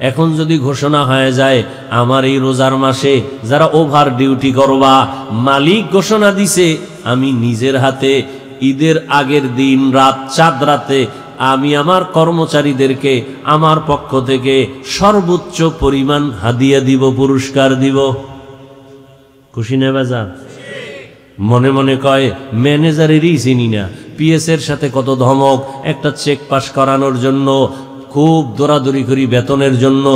এখন যদি ঘোষণা হয়ে যায় আমার এই রোজার মাসে যারা ওভার ডিউটি করবা, মালিক ঘোষণা দিছে আমি নিজের হাতে ঈদের আগের দিন রাত চাঁদ রাতে আমি আমার কর্মচারীদেরকে আমার পক্ষ থেকে সর্বোচ্চ পরিমাণ হাদিয়া দিব, পুরস্কার দিব। খুশি না বাজার? মনে মনে কয় ম্যানেজারেরই চিনি না, পিএস এর সাথে কত ধমক, একটা চেক পাস করানোর জন্য খুব দৌড়াদৌড়ি করি বেতনের জন্য।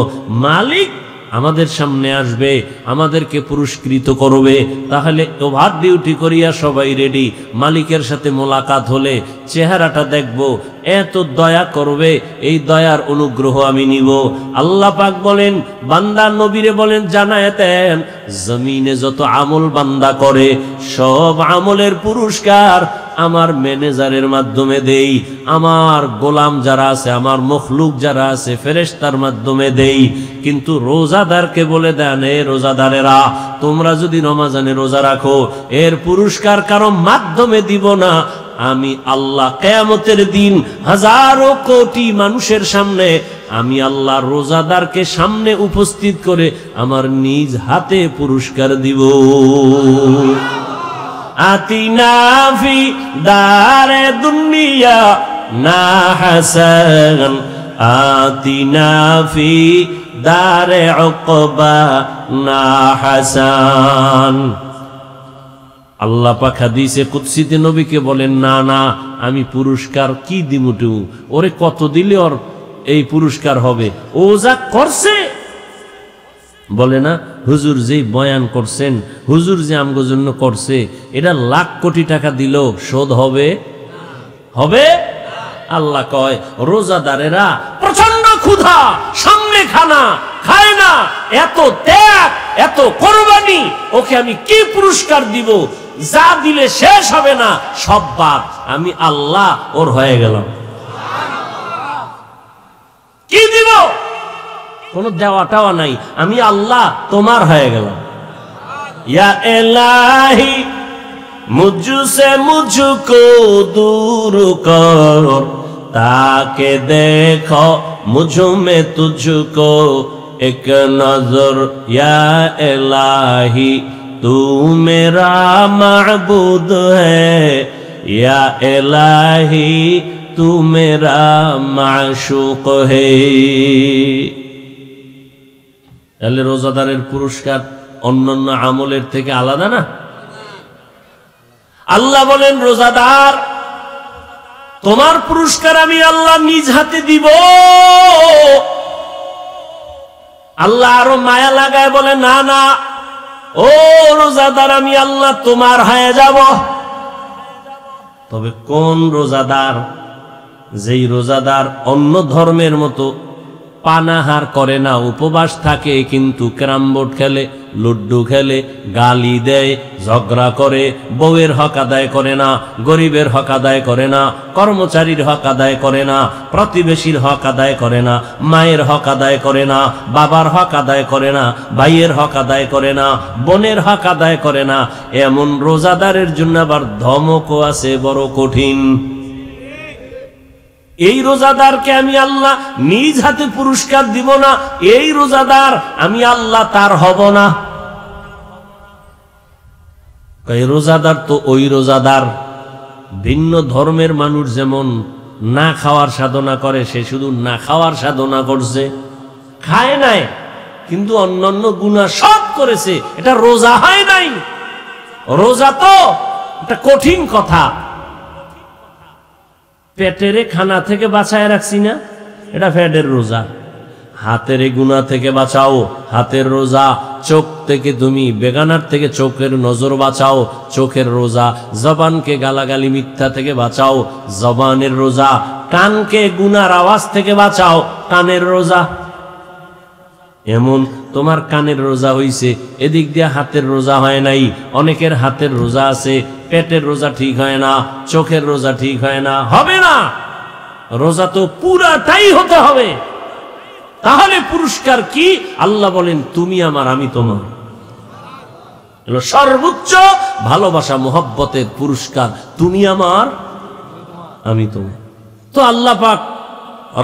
মালিক আমাদের সামনে আসবে, আমাদেরকে পুরস্কৃত করবে, তাহলে ওভার ডিউটি করিয়া সবাই রেডি। মালিকের সাথে মোলাকাত হলে চেহারাটা দেখব, এত দয়া করবে, এই দয়ার অনুগ্রহ আমি নিব। আল্লাহ পাক বলেন, বান্দা নবীরে বলেন জানায় দেন, জমিনে যত আমল বান্দা করে সব আমলের পুরস্কার আমার ম্যানেজারের মাধ্যমে দেই, আমার গোলাম যারা আছে, আমার মখলুক যারা আছে ফেরেশতার মাধ্যমে দেই। কিন্তু রোজাদারকে বলে দেন, এ রোজাদারেরা তোমরা যদি রমজানে রোজা রাখো এর পুরস্কার কারো মাধ্যমে দিব না, আমি আল্লাহ কিয়ামতের দিন হাজারো কোটি মানুষের সামনে আমি আল্লাহ রোজাদারকে সামনে উপস্থিত করে আমার নিজ হাতে পুরস্কার দিব। আতিনা ফি দারে দুনিয়া না হাসান, আতিনা ফি দারে উকবা না হাসান। আল্লাহ পাক হাদিসে কুদসিতে নবীকে বলেন, না না আমি পুরস্কার কি দিমুটু, ওরে কত দিলে ওর এই পুরস্কার হবে, ও যা করছে। বলে না হুজুর যেই বয়ান করছেন, হুজুর যে আমগো জন্য করছে, এটা লাখ কোটি টাকা দিল শোধ হবে? হবে? আল্লাহ কয় রোজাদারেরা প্রচন্ড ক্ষুধা, সামনে খানা খায় না, এত ত্যাগ এত কোরবানি, ওকে আমি কি পুরস্কার দিব? যা দিলে শেষ হবে না, সব বাদ, আমি আল্লাহ ওর হয়ে গেলাম। কি দিব? কোনো দেওয়া টাওয়া নাই, আমি আল্লাহ তোমার হয়ে গেলাম। ইয়া ইলাহি মুঝসে মুঝকো দূর কর, তাকে দেখো মুঝ মে তুঝকো এক নজর। ইয়া ইলাহি তু মেরা মাবুদ হ্যায়, ইয়া ইলাহি তু মেরা মাশুক হ্যায়। তাহলে রোজাদারের পুরস্কার অন্যান্য আমলের থেকে আলাদা না? আল্লাহ বলেন, রোজাদার তোমার পুরস্কার আমি আল্লাহ নিজ হাতে দিব। আল্লাহ আরো মায়া লাগায় বলে, না না ও রোজাদার আমি আল্লাহ তোমার হয়ে যাব। তবে কোন রোজাদার? যেই রোজাদার অন্য ধর্মের মতো পানাহার করে না, উপবাস থাকে, কিন্তু ক্যারাম বোর্ড খেলে, লুড্ডু খেলে, গালি দেয়, ঝগড়া করে, বউয়ের হক আদায় করে না, গরিবের হক আদায় করে না, কর্মচারীর হক আদায় করে না, প্রতিবেশীর হক আদায় করে না, মায়ের হক আদায় করে না, বাবার হক আদায় করে না, ভাইয়ের হক আদায় করে না, বোনের হক আদায় করে না, এমন রোজাদারের জন্য আবার ধমকও আছে বড় কঠিন। এই রোজাদারকে আমি আল্লাহ নিজ হাতে পুরস্কার দিব না, এই রোজাদার আমি আল্লাহ তার হব না। এই রোজাদার তো ওই রোজাদার, ভিন্ন ধর্মের মানুষ যেমন না খাওয়ার সাধনা করে, সে শুধু না খাওয়ার সাধনা করছে, খায় নাই কিন্তু অন্যান্য গুনাহ সব করেছে, এটা রোজা হয় নাই। রোজা তো এটা কঠিন কথা, পেটের খানা থেকে বাঁচায় রাখছি না, এটা পেটের রোজা। হাতের গুনাহ থেকে বাঁচাও, হাতের রোজা। চোখ থেকে তুমি বেগানার থেকে চোখের নজর বাঁচাও, চোখের রোজা। জবানকে গালাগালি মিথ্যা থেকে বাঁচাও, জবানের রোজা। কানকে গুনার আওয়াজ থেকে বাঁচাও, কানের রোজা। এমন তোমার কানের রোজা হইছে, এদিক দিয়ে হাতের রোজা হয় নাই। অনেকের হাতের রোজা আছে, পেটের রোজা ঠিক হয় না, চোখের রোজা ঠিক হয় না, হবে না। রোজা তো পুরাটাই হতে হবে। তাহলে পুরস্কার কি? আল্লাহ বলেন, তুমি আমার আমি তোমার। এলো সর্বোচ্চ ভালোবাসা, মোহব্বতের পুরস্কার, তুমি আমার আমি তোমার। তো আল্লাহ পাক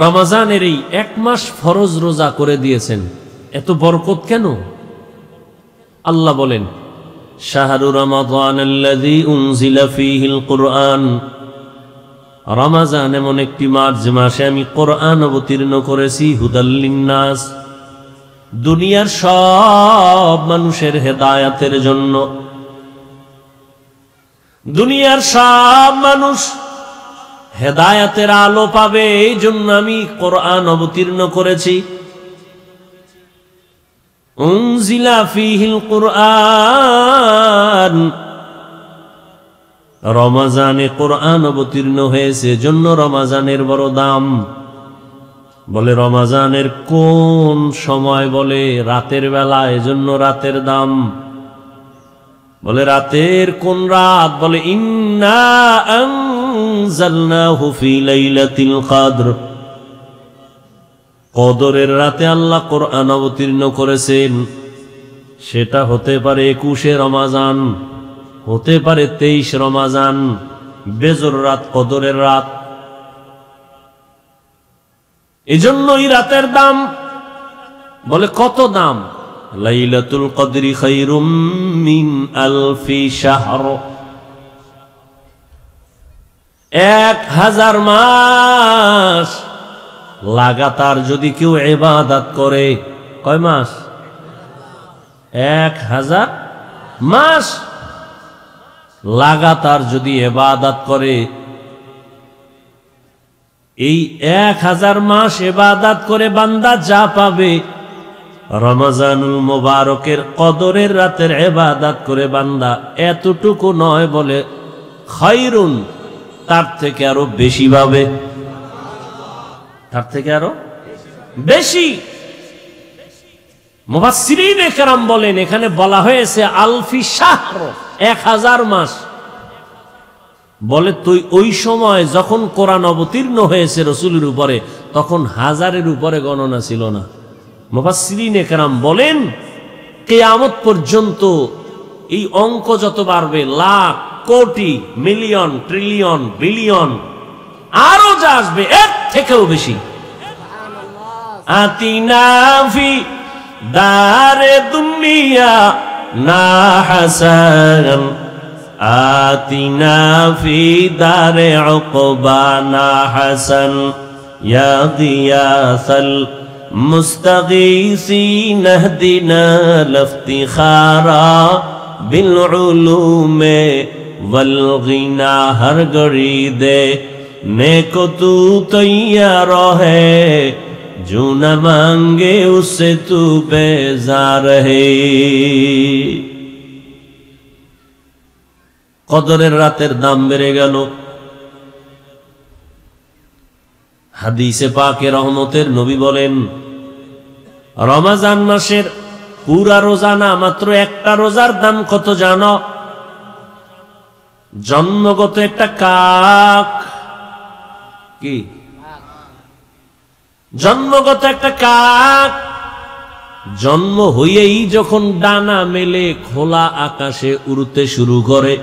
রমজানের এই 1 মাস ফরজ রোজা করে দিয়েছেন, এত বরকত কেন? আল্লাহ বলেন, শাহরু রমাদানাল্লাযী উনজিলা ফীহিল কুরআন, রমজান এমন একটি মাস যে মাসে আমি কোরআন অবতীর্ণ করেছি, হুদাল লিন্নাস, দুনিয়ার সব মানুষের হেদায়েতের জন্য। দুনিয়ার সব মানুষ হেদায়েতের আলো পাবে, এই জন্য আমি কোরআন অবতীর্ণ করেছি। উনজিলা ফীহিল কুরআন, রমজানে কোরআন অবতীর্ণ হয়েছে, জন্য রমজানের বড় দাম। বলে রমজানের কোন সময়? বলে রাতের বেলা, এজন্য রাতের দাম। বলে রাতের কোন রাত? বলে ইন্না আনজালনাহু ফি লাইলাতিল কদর, কদরের রাতে আল্লাহ কোরআন অবতীর্ণ করেছেন। সেটা হতে পারে 21শে রমজান, হতে পারে 23 রমজান, বেজর রাত, কদরের রাত। এজন্যই রাতের দাম। বলে কত দাম? লাইলাতুল কদরি খায়রুম মিন আলফি শাহর, 1000 মাস লাগাতার যদি কেউ ইবাদত করে। কয় মাস? 1000 মাস লাগাতার যদি ইবাদত করে, এই 1000 মাস ইবাদত করে বান্দা যা পাবে, রমজানুল মুবারকের কদরের রাতের ইবাদত করে বান্দা এতটুকু নয়, বলে খায়রুন, তার থেকে আরো বেশি পাবে, তার থেকে আরো বেশি। মুফাসসিরিনে কেরাম বলেন, এখানে বলা হয়েছে আলফি শাহর, 1000 মাস। বলে তুই ওই সময় যখন কোরআন অবতীর্ণ হয়েছে রসুলের উপরে, তখন 1000-এর উপরে গণনা ছিল না। মুফাসসিরিনে কেরাম বলেন, কিয়ামত পর্যন্ত এই অঙ্ক যত বাড়বে, লাখ, কোটি, মিলিয়ন, ট্রিলিয়ন, বিলিয়ন, আরো যা আসবে এর থেকেও বেশি। আতিনা ফি দারে দুনিয়া না হাসান, আতিনা ফি দারে উকবা না হাসান, ইয়া গিয়াসাল মুস্তাগীসিন ইহদিনা লিফতিখারা বিল উলুমে वल गिना हर घड़ी दे, नेको तू तैयार है, जो न मांगे उससे तू बेजार है। কদরের রাতের দাম বেড়ে গেল। হাদিসে পাকে রহমতের নবী বলেন, রমজান মাসের পুরা রোজা না, মাত্র একটা রোজার দাম কত জানো? জন্মগত একটা কাক, কি জন্মগত একটা কাক জন্ম হইয়েই যখন ডানা মেলে খোলা আকাশে উড়তে শুরু করে,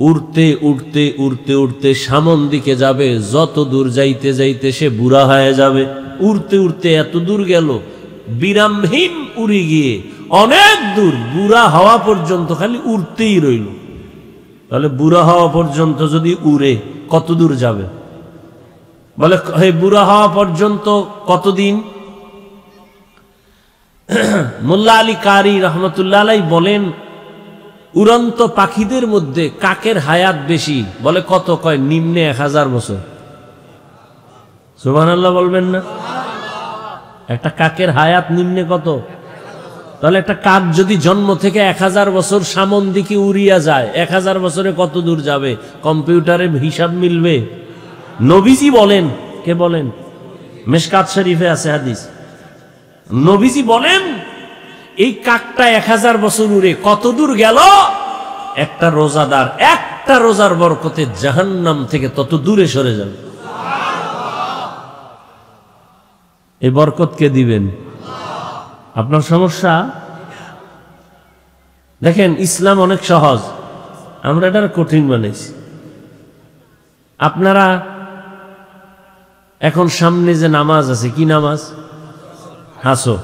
উড়তে উড়তে উড়তে উড়তে সামন দিকে যাবে, যত দূর যাইতে যাইতে সে বুড়া হয়ে যাবে। উড়তে উড়তে এত দূর গেল, বিরামহীন উড়ে গিয়ে অনেক দূর, বুড়া হওয়া পর্যন্ত খালি উড়তেই রইল। তাহলে বুড়া হওয়া পর্যন্ত যদি উড়ে কত দূর যাবে? বলে বুড়া হওয়া পর্যন্ত কতদিন? মোল্লা আলী কারি রহমতুল্লাহ আলাইহি বলেন, উড়ন্ত পাখিদের মধ্যে কাকের হায়াত বেশি। বলে কত? কয় নিম্নে 1000 বছর। সুবহানাল্লাহ বলবেন না? একটা কাকের হায়াত নিম্নে কত? তাহলে একটা কাক যদি জন্ম থেকে 1000 বছর সামন দিকে উড়িয়া যায়, 1000 বছরে কত দূর যাবে? কম্পিউটারে হিসাব মিলবে? নবীজি বলেন, কে বলেন? মিশকাত শরীফে আছে হাদিস। নবীজি বলেন, এই কাকটা 1000 বছর উড়ে কত দূর গেল? একটা রোজাদার একটা রোজার বরকতে জাহান্নাম থেকে তত দূরে সরে যাবে। এই বরকত কে দিবেন? আপনার সমস্যা? দেখেন, ইসলাম অনেক সহজ, আমরা এটা কঠিন বানাইছি। আপনারা এখন সামনে যে নামাজ আছে, কি নামাজ? আসর।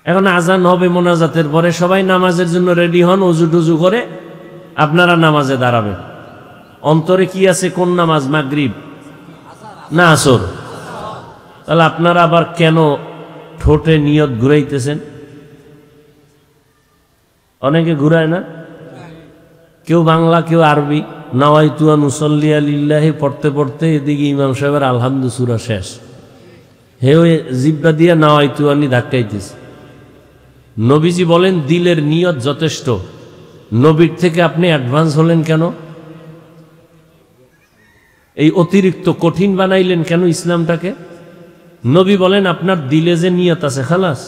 এখন আজান হবে মোনাজাতের পরে, সবাই নামাজের জন্য রেডি হন, অজু টুজু করে আপনারা নামাজে দাঁড়াবেন। অন্তরে কি আছে? কোন নামাজ? মাগরিব না আসর? তাহলে আপনারা আবার কেন ঠোঁটে নিয়ত ঘুরাইতেছেন? অনেকে ঘুরায় না, কেউ বাংলা কেউ আরবি। নাওয়াইতু আন উসাল্লি লিল্লাহি পড়তে পড়তে এদিকে ইমাম সাহেবের আলহামদু সূরা শেষ, হে ওই জিব্বা দিয়া নাওয়াইতু আনি ধাক্কাইতেছে। নবীজি বলেন দিলের নিয়ত যথেষ্ট। নবীর থেকে আপনি অ্যাডভান্স হলেন কেন? এই অতিরিক্ত কঠিন বানাইলেন কেন ইসলামটাকে? নবী বলেন আপনার দিলে যে নিয়ত আছে খালাস,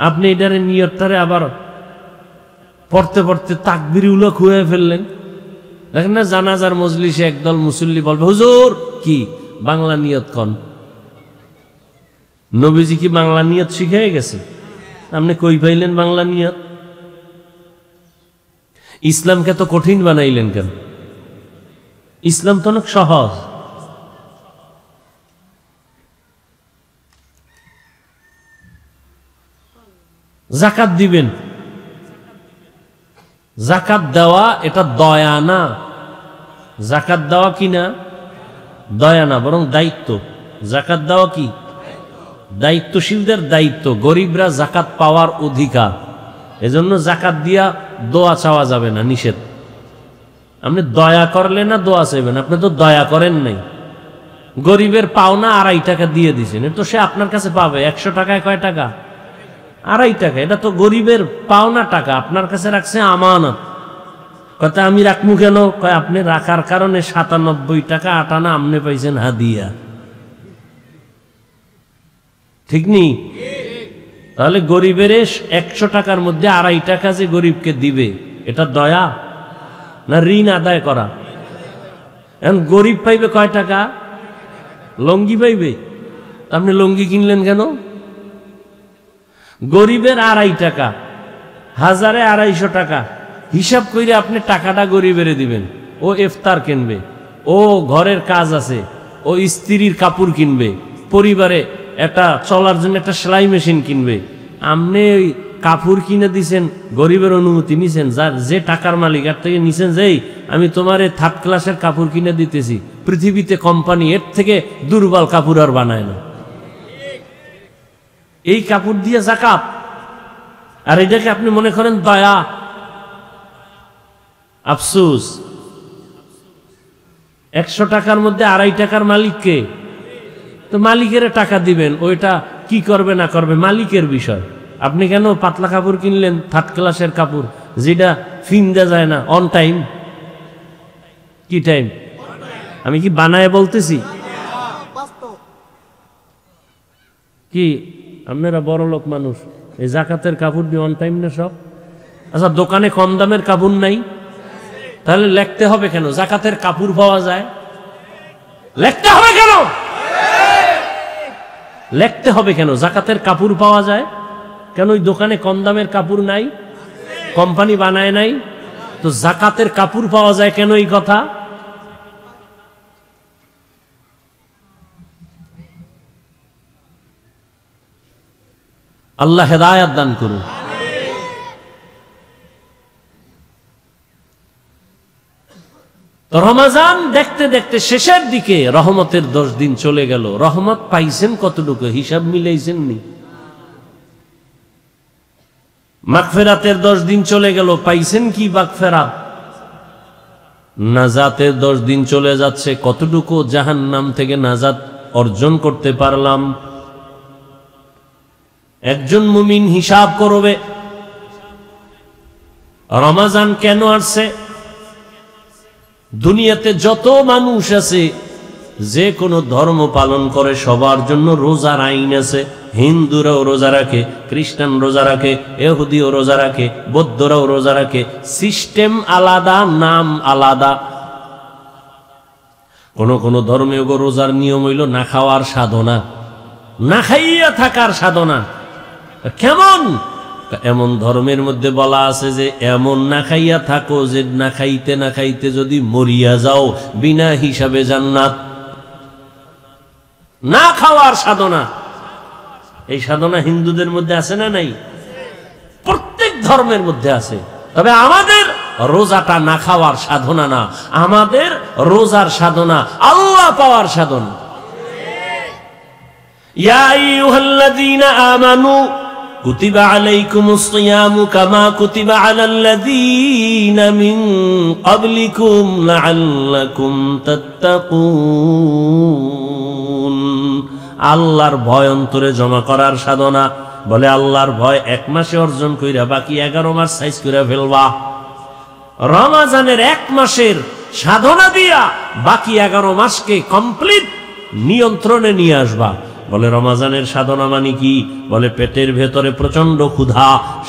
আপনি এটারে নিয়তটারে আবার পড়তে পড়তে তাকবীর উল্লেখ হয়ে ফেললেন। দেখেন না জানাজার মজলিসে একদল মুসল্লি বলবে হুজুর কি বাংলা নিয়ত কন। নবীজি কি বাংলা নিয়ত শিখে গেছে? আপনি কই পাইলেন বাংলা নিয়ত? ইসলামকে তো কঠিন বানাইলেন কেন? ইসলাম তো অনেক সহজ। জাকাত দিবেন, জাকাত দেওয়া এটা দয়া না। জাকাত দেওয়া কি না? দয়া না, বরং দায়িত্ব। জাকাত দেওয়া কি? দায়িত্বশীলদের দায়িত্ব। গরিবরা জাকাত পাওয়ার অধিকার। এজন্য জাকাত দিয়া দোয়া চাওয়া যাবে না, নিষেধ। আপনি দয়া করলে না দোয়া চাইবেন? আপনি তো দয়া করেন নাই। গরিবের পাওনা 2.5 টাকা দিয়ে দিছেন, এটা তো সে আপনার কাছে পাবে। 100 টাকায় কয় টাকা? 2.5 টাকা। এটা তো গরিবের পাওনা টাকা, আপনার কাছে রাখছে আমানত। কথা আমি রাখবো কেন? কয় আপনি রাখার কারণে 97 টাকা 8 আনা আপনি পাইছেন হাদিয়া। ঠিক নি? তাহলে গরিবের 100 টাকার মধ্যে 2.5 টাকা যে গরিবকে দিবে, এটা দয়া না ঋণ আদায় করা? এখন গরিব পাইবে কয় টাকা? লঙ্গি পাইবে। আপনি লঙ্গি কিনলেন কেন? গরিবের 2.5 টাকা, হাজারে 250 টাকা হিসাব করে আপনি টাকাটা গরিবের দিবেন। ও ইফতার কিনবে, ও ঘরের কাজ আছে, ও স্ত্রীর কাপড় কিনবে, পরিবারে একটা চলার জন্য একটা সেলাই মেশিন কিনবে। আপনি ওই কাপড় কিনে দিছেন, গরিবের অনুমতি নিছেন, যার যে টাকার মালিক এর থেকে নিছেন, যেই আমি তোমার 3rd ক্লাসের কাপড় কিনে দিতেছি। পৃথিবীতে কোম্পানি এর থেকে দুর্বল কাপড় আর বানায় না। এই কাপড় দিয়ে জাকাত, আর এটাকে আপনি মনে করেন দয়া। আফসোস, 100 টাকার মধ্যে 2.5 টাকার মালিককে, তো মালিকের টাকা দিবেন, ওইটা কি করবে না করবে মালিকের বিষয়। আপনি কেন পাতলা কাপড় কিনলেন, 3rd ক্লাসের কাপড়, যেটা ফিন্দা যায় না অন টাইম? কি টাইম? আমি কি বানায় বলতেছি? কি আপনারা বড় লোক মানুষ, এই জাকাতের কাপড় দিয়ে অন টাইম না সব? আচ্ছা, দোকানে কম দামের কাপড় নাই? তাহলে লিখতে হবে কেন জাকাতের কাপড় পাওয়া যায়? লিখতে হবে কেন? লিখতে হবে কেন জাকাতের কাপড় পাওয়া যায়? কেন ওই দোকানে কম দামের কাপড় নাই? কোম্পানি বানায় নাই? তো জাকাতের কাপড় পাওয়া যায় কেন এই কথা? আল্লাহ হেদায়েত দান করুন। তো রমজান দেখতে দেখতে শেষের দিকে রহমতের 10 দিন চলে গেল। রহমত পাইছেন কতটুকু হিসাব মিলাইছেন নি? মাগফিরাতের 10 দিন চলে গেল, পাইছেন কি মাগফিরাত? নাজাতের 10 দিন চলে যাচ্ছে, কতটুকু জাহান্নাম থেকে নাজাত অর্জন করতে পারলাম? একজন মুমিন হিসাব করবে রমজান কেন আসছে। দুনিয়াতে যত মানুষ আছে, যে কোনো ধর্ম পালন করে, সবার জন্য রোজার আইন আছে। হিন্দুরাও রোজা রাখে, খ্রিস্টান রোজা রাখে, ইহুদিও রোজা রাখে, বৌদ্ধরাও রোজা রাখে। সিস্টেম আলাদা, নাম আলাদা। কোন কোন ধর্মে রোজার নিয়ম হইল না খাওয়ার সাধনা, না খাইয়া থাকার সাধনা। কেমন? এমন ধর্মের মধ্যে বলা আছে যে এমন না খাইয়া থাকো যে না খাইতে না খাইতে যদি মরিয়া যাও বিনা হিসাবে জান্নাত। না খাওয়ার সাধনা। এই সাধনা হিন্দুদের মধ্যে আছে না নাই? প্রত্যেক ধর্মের মধ্যে আছে। তবে আমাদের রোজাটা না খাওয়ার সাধনা না, আমাদের রোজার সাধনা আল্লাহ পাওয়ার সাধনা। ইয়া আইয়ুহাল্লাযীনা আমানু কুতিবা আলাইকুমুস সিয়ামু কামা কুতিবা আলাল্লাযীনা মিন ক্বাবলিকুম লাআল্লাকুম তাত্তাকুন। আল্লাহর ভয় অন্তরে জমা করার সাধনা। বলে আল্লাহর ভয় 1 মাসে অর্জন কইরা বাকি 11 মাস সাইজ কইরা ফেলবা। রমজানের 1 মাসের সাধনা দিয়া বাকি 11 মাসকে কমপ্লিট নিয়ন্ত্রণে নিয়ে আসবা। বলে রমজানের সাধনা মানে কি? বলে পেটের ভেতরে প্রচন্ড ক্ষুধা,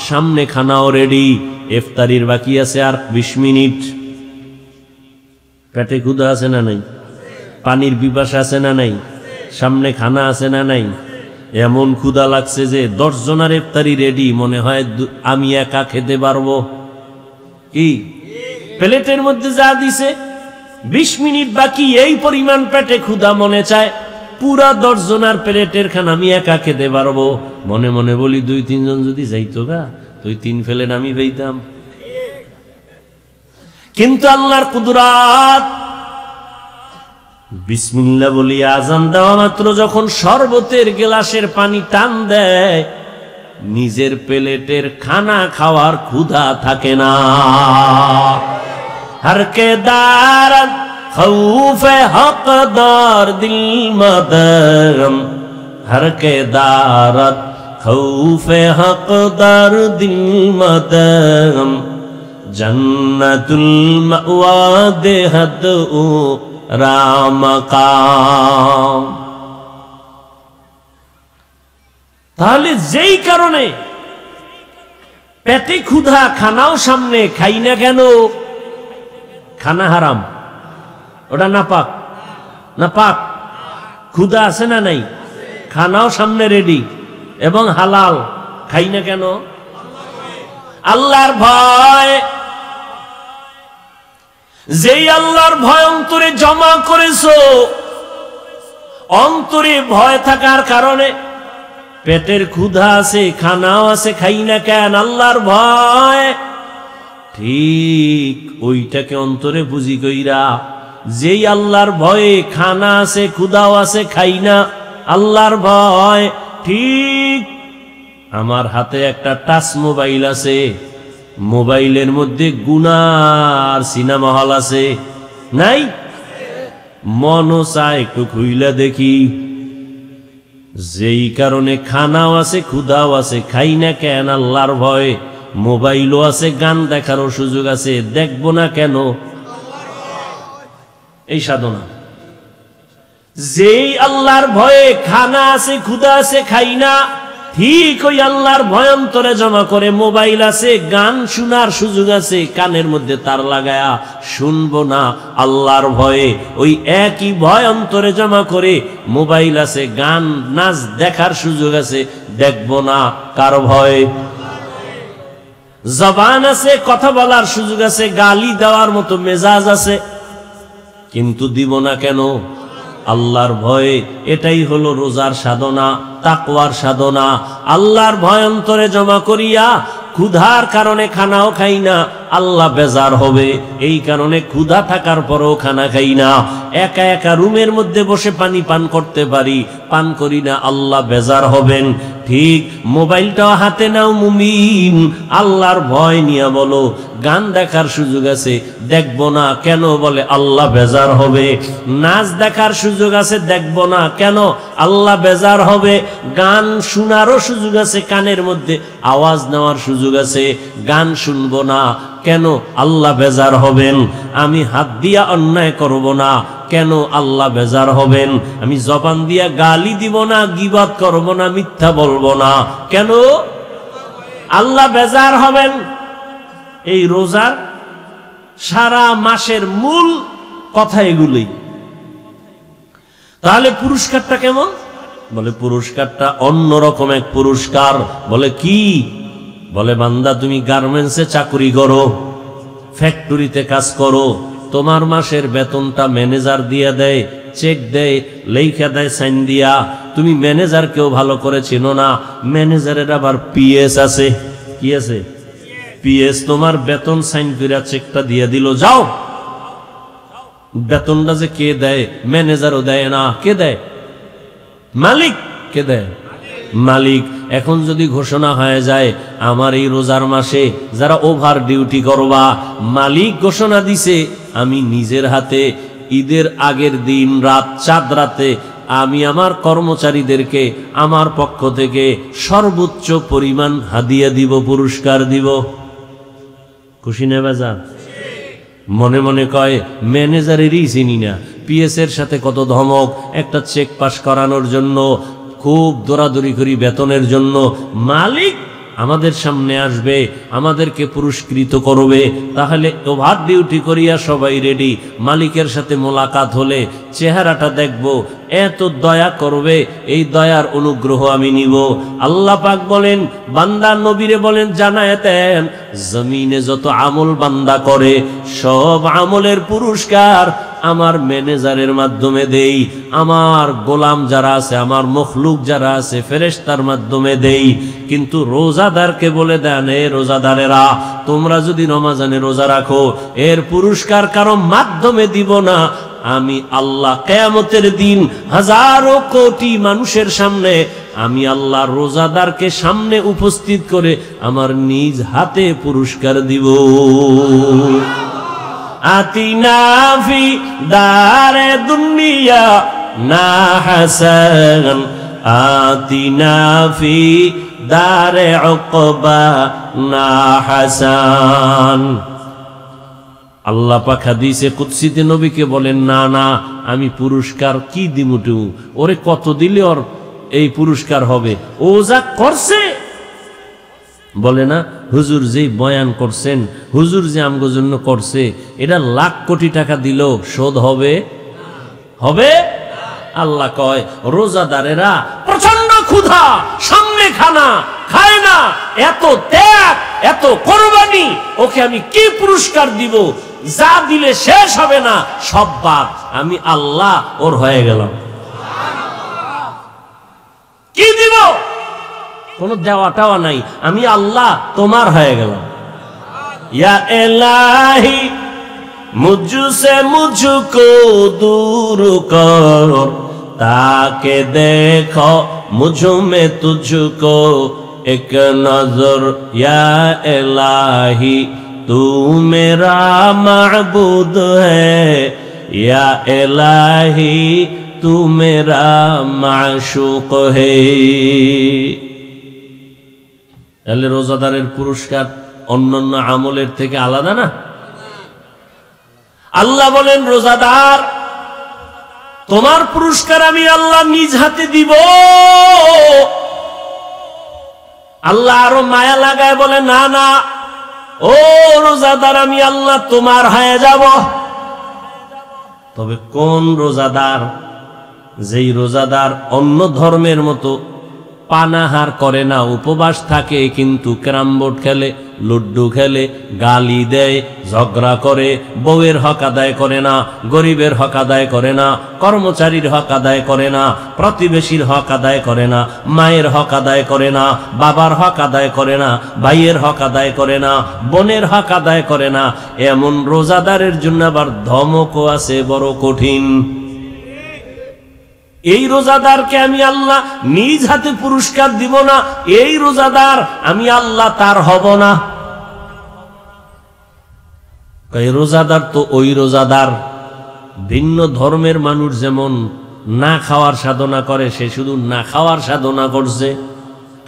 সামনে খানাও রেডি, ইফতারির বাকি আছে আর 20 মিনিট। পেটে ক্ষুধা আছে না নাই? পানির পিপাসা আছে না নাই? সামনে খানা আছে না নাই? এমন ক্ষুধা লাগছে যে 10 জনের ইফতারি রেডি, মনে হয় আমি একা খেতে পারবো। কি প্লেটের মধ্যে যা দিছে 20 মিনিট বাকি, এই পরিমাণ পেটে ক্ষুধা, মনে চায় পুরা 10 জনের প্লেটের খানা আমি একা খেতে পারবো। মনে মনে বলি 2-3 জন যদি যাইতো গা, তুই 3 প্লেট আমি পেতাম। কিন্তু আল্লাহর কুদরাত, বিসমিল্লাহ বলি আজান দেওয়া মাত্র যখন শরবতের গ্লাসের পানি টান দেয়, নিজের প্লেটের খানা খাওয়ার ক্ষুধা থাকে না। हर के दारत खौफ हकदार दिल मदरम, हर के दारत खौफ हकदार दिल मदरम, जन्नतुल मअवा देहद उ রামাকাম। তাহলে যেই কারণে পেটে ক্ষুধা, খানাও সামনে, খাই না কেন? খানা হারাম, ওটা নাপাক। নাপাক ক্ষুধা আছে না নাই? খানাও সামনে রেডি এবং হালাল, খাই না কেন? আল্লাহর ভয়। যেই আল্লাহর ভয় অন্তরে জমা করেছো, অন্তরে ভয় থাকার কারণে পেটের ক্ষুধা আছে, খানাও আছে, খাই না কেন? আল্লাহর ভয়। ঠিক ওইটাকে অন্তরে বুঝি কইরা, যেই আল্লাহর ভয়ে খানা আছে, ক্ষুধাও আছে, খাই না, আল্লাহর ভয়। ঠিক আমার হাতে একটা টাচ মোবাইল আছে, মোবাইলের মধ্যে গুনার সিনেমা হল আছে নাই? মনও চায় একটু খুইলা দেখি। যেই কারণে খানাও আছে, ক্ষুধাও আছে, খাই না কেন? আল্লাহর ভয়। মোবাইলও আছে, গান দেখারও সুযোগ আছে, দেখবো না কেন? এই সাধনা। যেই আল্লাহর ভয়ে খানা আছে, ক্ষুধা আছে, খাই না, ঠিক ওই আল্লাহর ভয় অন্তরে জমা করে মোবাইল আছে, গান শোনার সুযোগ আছে, কানের মধ্যে তার লাগায়া শুনবো না আল্লাহর ভয়ে। ওই একই ভয় অন্তরে জমা করে মোবাইল আছে, গান নাচ দেখার সুযোগ আছে, দেখবো না কার ভয়ে? জবান আছে, কথা বলার সুযোগ আছে, গালি দেওয়ার মতো মেজাজ আছে, কিন্তু দিব না কেন? আল্লাহর ভয়ে। এটাই হলো রোজার সাধনা, তাকওয়ার সাধনা। আল্লাহর ভয় অন্তরে জমা করিয়া ক্ষুধার কারণে খানাও খাই না, আল্লাহ বেজার হবে। এই কারণে ক্ষুধা থাকার পরও খানা খাই না। একা একা রুমের মধ্যে বসে পানি পান করতে পারি, পান করি না, আল্লাহ বেজার হবেন। ঠিক মোবাইলটাও হাতে নাও মুমিন, আল্লাহর ভয় নিয়ে বলো। গান দেখার সুযোগ আছে, দেখবো না কেন? বলে আল্লাহ বেজার হবে। নাচ দেখার সুযোগ আছে, দেখবো না কেন? আল্লাহ বেজার হবে। গান শোনারও সুযোগ আছে, কানের মধ্যে আওয়াজ নেওয়ার সুযোগ আছে, গান শুনবো না কেন? আল্লাহ বেজার হবেন। আমি হাত দিয়া অন্যায় করব না, কেন? আল্লাহ বেজার হবেন। আমি জবান দিয়া গালি দিব না, গীবত করব না, মিথ্যা বলবো না, কেন? আল্লাহ বেজার হবেন। এই রোজার সারা মাসের মূল কথা এগুলোই। তাহলে পুরস্কারটা কেমন? বলে পুরস্কারটা অন্যরকম এক পুরস্কার। বলে কি? বলে বান্দা তুমি গার্মেন্টসে চাকরি করো, ফ্যাক্টরিতে কাজ করো, তোমার মাসের বেতনটা ম্যানেজার দিয়ে দেয় চেক দেয়, লেখা দেয় সাইন দিয়া। তুমি ম্যানেজারকেও ভালো করে চেনো না, ম্যানেজারের আবার পিএস আছে। কি আছে? পিএস। তোমার বেতন সাইন করে চেকটা দিয়ে দিল, যাও। বেতনটা যে কে দেয়? ম্যানেজারও দেয় না। কে দেয়? মালিক। কে দেয়? মালিক। এখন যদি ঘোষণা হয়ে যায় আমার এই রোজার মাসে যারা ওভার ডিউটি করবা, মালিক ঘোষণা দিছে আমি নিজের হাতে ঈদের আগের দিন রাত চাঁদ রাতে আমি আমার কর্মচারীদেরকে আমার পক্ষ থেকে সর্বোচ্চ পরিমাণ হাদিয়া দিব, পুরস্কার দিব। খুশি না বাজার? মনে মনে কয় ম্যানেজারেরই চিনি না, পিএস এর সাথে কত ধমক, একটা চেক পাস করানোর জন্য খুব দৌড়াদৌড়ি করি বেতনের জন্য। মালিক আমাদের সামনে আসবে, আমাদেরকে পুরস্কৃত করবে, তাহলে ওভার ডিউটি করিয়া সবাই রেডি। মালিকের সাথে মোলাকাত হলে চেহারাটা দেখব, এত দয়া করবে, এই দয়ার অনুগ্রহ আমি নিব। আল্লাহ পাক বলেন, বান্দা নবীরে বলেন জানায় দেন, জমিনে যত আমল বান্দা করে সব আমলের পুরস্কার আমার ম্যানেজারের মাধ্যমে দেই, আমার গোলাম যারা আছে, আমার মখলুক যারা আছে ফেরেশতার মাধ্যমে দেই। কিন্তু রোজাদারকে বলে দেন, এ রোজাদারেরা তোমরা যদি রমজানে রোজা রাখো এর পুরস্কার কারো মাধ্যমে দিব না, আমি আল্লাহ কিয়ামতের দিন হাজারো কোটি মানুষের সামনে আমি আল্লাহ রোজাদারকে সামনে উপস্থিত করে আমার নিজ হাতে পুরস্কার দিব। আতিনা ফি দারে দুনিয়া না হাসান, আতিনা ফি দারে উকবা না হাসান। আল্লাহ পাক হাদিসে কুদসিতে নবীকে বলেন, না না আমি পুরস্কার কি দিমুটু, ওরে কত দিলে ওর এই পুরস্কার হবে, ও যা করছে। বলে না হুজুর যেই বয়ান করছেন, হুজুর যে আমগো জন্য করছে, এটা লাখ কোটি টাকা দিল শোধ হবে? হবে? আল্লাহ কয় রোজাদারেরা প্রচন্ড ক্ষুধা, সামনে খানা খায় না, এত ত্যাগ, এত কোরবানি, ওকে আমি কি পুরস্কার দিব? যা দিলে শেষ হবে না, সব বাদ। আমি আল্লাহ ওর হয়ে গেলাম। কি দিব? কোন দেওয়া টাওয়া নাই, আমি আল্লাহ তোমার হয়ে গেলাম। ইয়া ইলাহি মুঝসে মুঝকো দূর কর, তাকে দেখো মুঝ মে তুঝকো এক নজর। ইয়া ইলাহি তু মেরা মাবুদ হ্যায়, ইয়া ইলাহি তু মেরা মাশুক হ্যায়। তাহলে রোজাদারের পুরস্কার অন্যান্য আমলের থেকে আলাদা না? আল্লাহ বলেন, রোজাদার তোমার পুরস্কার আমি আল্লাহ নিজ হাতে দিব। আল্লাহ আরো মায়া লাগায় বলে, না না ও রোজাদার আমি আল্লাহ তোমার হয়ে যাব। তবে কোন রোজাদার? যেই রোজাদার অন্য ধর্মের মতো পানাহার করে না, উপবাস থাকে, কিন্তু ক্যারাম বোর্ড খেলে, লুড্ডু খেলে, গালি দেয়, ঝগড়া করে, বউয়ের হক আদায় করে না, গরিবের হক আদায় করে না, কর্মচারীর হক আদায় করে না, প্রতিবেশীর হক আদায় করে না, মায়ের হক আদায় করে না, বাবার হক আদায় করে না, ভাইয়ের হক আদায় করে না, বোনের হক আদায় করে না, এমন রোজাদারের জন্য আবার ধমকও আছে বড় কঠিন। এই রোজাদারকে আমি আল্লাহ নিজ হাতে পুরস্কার দিব না, এই রোজাদার আমি আল্লাহ তার হব না। এই রোজাদার তো ওই রোজাদার, ভিন্ন ধর্মের মানুষ যেমন না খাওয়ার সাধনা করে, সে শুধু না খাওয়ার সাধনা করছে,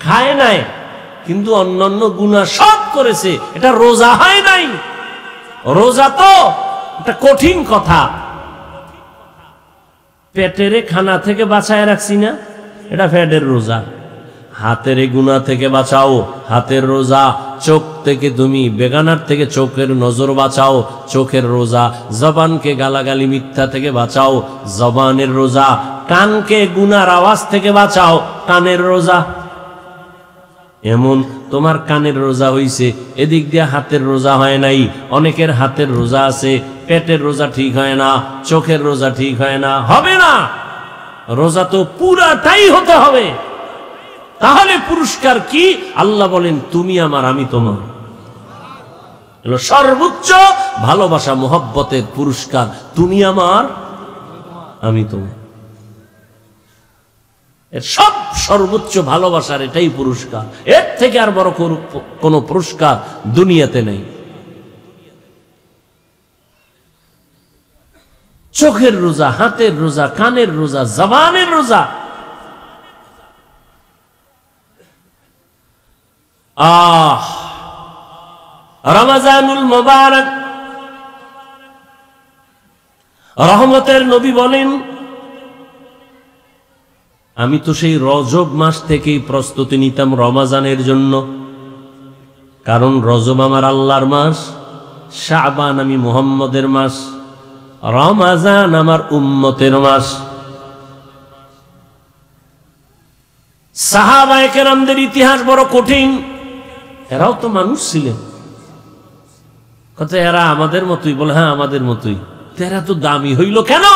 খায় নাই, কিন্তু অন্যান্য গুনাহ সব করেছে, এটা রোজা হয় নাই। রোজা তো একটা কঠিন কথা। পেটের খানা থেকে বাঁচায় রাখছি না, এটা পেটের রোজা। হাতের গুনাহ থেকে বাঁচাও, হাতের রোজা। চোখ থেকে তুমি বেগানার থেকে চোখের নজর বাঁচাও, চোখের রোজা। জবানকে গালাগালি মিথ্যা থেকে বাঁচাও, জবানের রোজা। কানকে গুনার আওয়াজ থেকে বাঁচাও, কানের রোজা। এমন তোমার কানের রোজা হইছে, এদিক দিয়ে হাতের রোজা হয় নাই। অনেকের হাতের রোজা আছে, পেটের রোজা ঠিক হয় না, চোখের রোজা ঠিক হয় না, হবে না। রোজা তো পুরাটাই হতে হবে। তাহলে পুরস্কার কি? আল্লাহ বলেন তুমি আমার আমি তোমার। এলো সর্বোচ্চ ভালোবাসা, মোহব্বতের পুরস্কার। তুমি আমার আমি তোমার, এর সব সর্বোচ্চ ভালোবাসার এটাই পুরস্কার। এর থেকে আর বড় কোন পুরস্কার দুনিয়াতে নেই। চোখের রোজা, হাতের রোজা, কানের রোজা, জবানের রোজা। রমজানুল মুবারক, রহমতের নবী বলেন আমি তো সেই রজব মাস থেকেই প্রস্তুতি নিতাম রমজানের জন্য, কারণ রজব আমার আল্লাহর মাস, শাবান আমি মুহাম্মদের মাস, রমজান আমার উম্মতের মাস। সাহাবায়ে কেরামদের ইতিহাস বড় কঠিন। এরাও তো মানুষ ছিলেন। কত এরা আমাদের মতোই? বলে হ্যাঁ আমাদের মতোই। এরা তো দামি হইল কেন?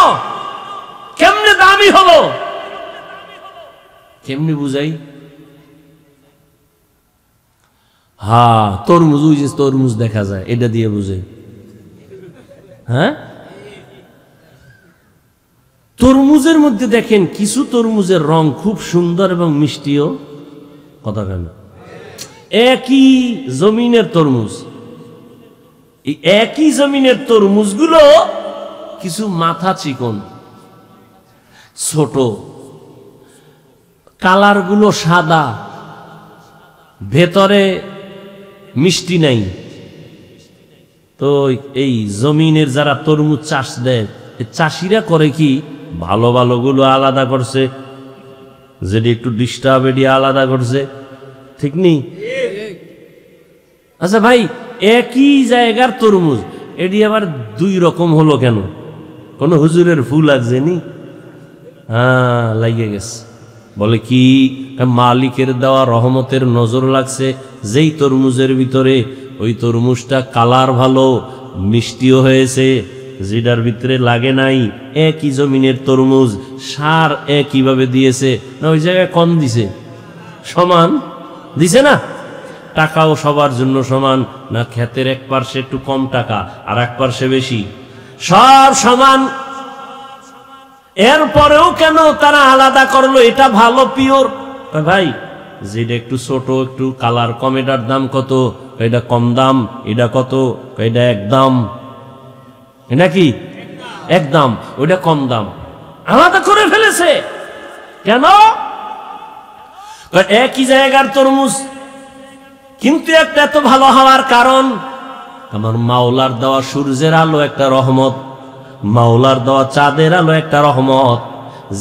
কেমনে দামি হলো? কেমনি বুঝাই? হ্যাঁ, তরমুজ, ওই যে তরমুজ দেখা যায়, এটা দিয়ে বুঝে। হ্যাঁ, তরমুজের মধ্যে দেখেন কিছু তরমুজের রং খুব সুন্দর এবং মিষ্টিও। কথা কেন? একই জমিনের তরমুজ, এই একই জমিনের তরমুজগুলো কিছু মাথা চিকন, ছোট, কালার গুলো সাদা, ভেতরে মিষ্টি নাই। তো এই জমিনের যারা তরমুজ চাষ দেয়, চাষিরা করে কি, ভালো ভালো গুলো আলাদা করছে, যেটি একটু ডিস্টার্ব এটি আলাদা করছে, ঠিক নেই? আচ্ছা ভাই, একই জায়গার তরমুজ, এটি আবার দুই রকম হলো কেন? কোন হুজুরের ফুল লাগছে নি? হ্যাঁ, লাগিয়ে গেছে। বলে কি, মালিকের দেওয়া রহমতের নজর লাগছে যেই তরমুজের ভিতরে, ওই তরমুজটা কালার ভালো, মিষ্টিও হয়েছে, যেটার ভিতরে লাগে নাই। একই জমিনের তরমুজ, সার একইভাবে দিয়েছে না, ওই জায়গায় কম দিছে? সমান দিছে না? টাকাও সবার জন্য সমান না? ক্ষেতের এক পার্শ্বে একটু কম টাকা আর এক পার্শ্বে বেশি? সব সমান। এরপরেও কেন তারা আলাদা করলো? এটা ভালো পিওর। ভাই, যেটা একটু ছোট, একটু কালার কম, এটার দাম কত? এটা কম দাম। এটা কত? এটা এক দাম। এটা কি এক দাম? ওইটা কম দাম। আলাদা করে ফেলেছে কেন? একই জায়গার তরমুজ, কিন্তু একটা এত ভালো হওয়ার কারণ আমার মাওলার দেওয়া সূর্যের আলো একটা রহমত, মাওলার দেওয়া চাঁদের আলো একটা রহমত।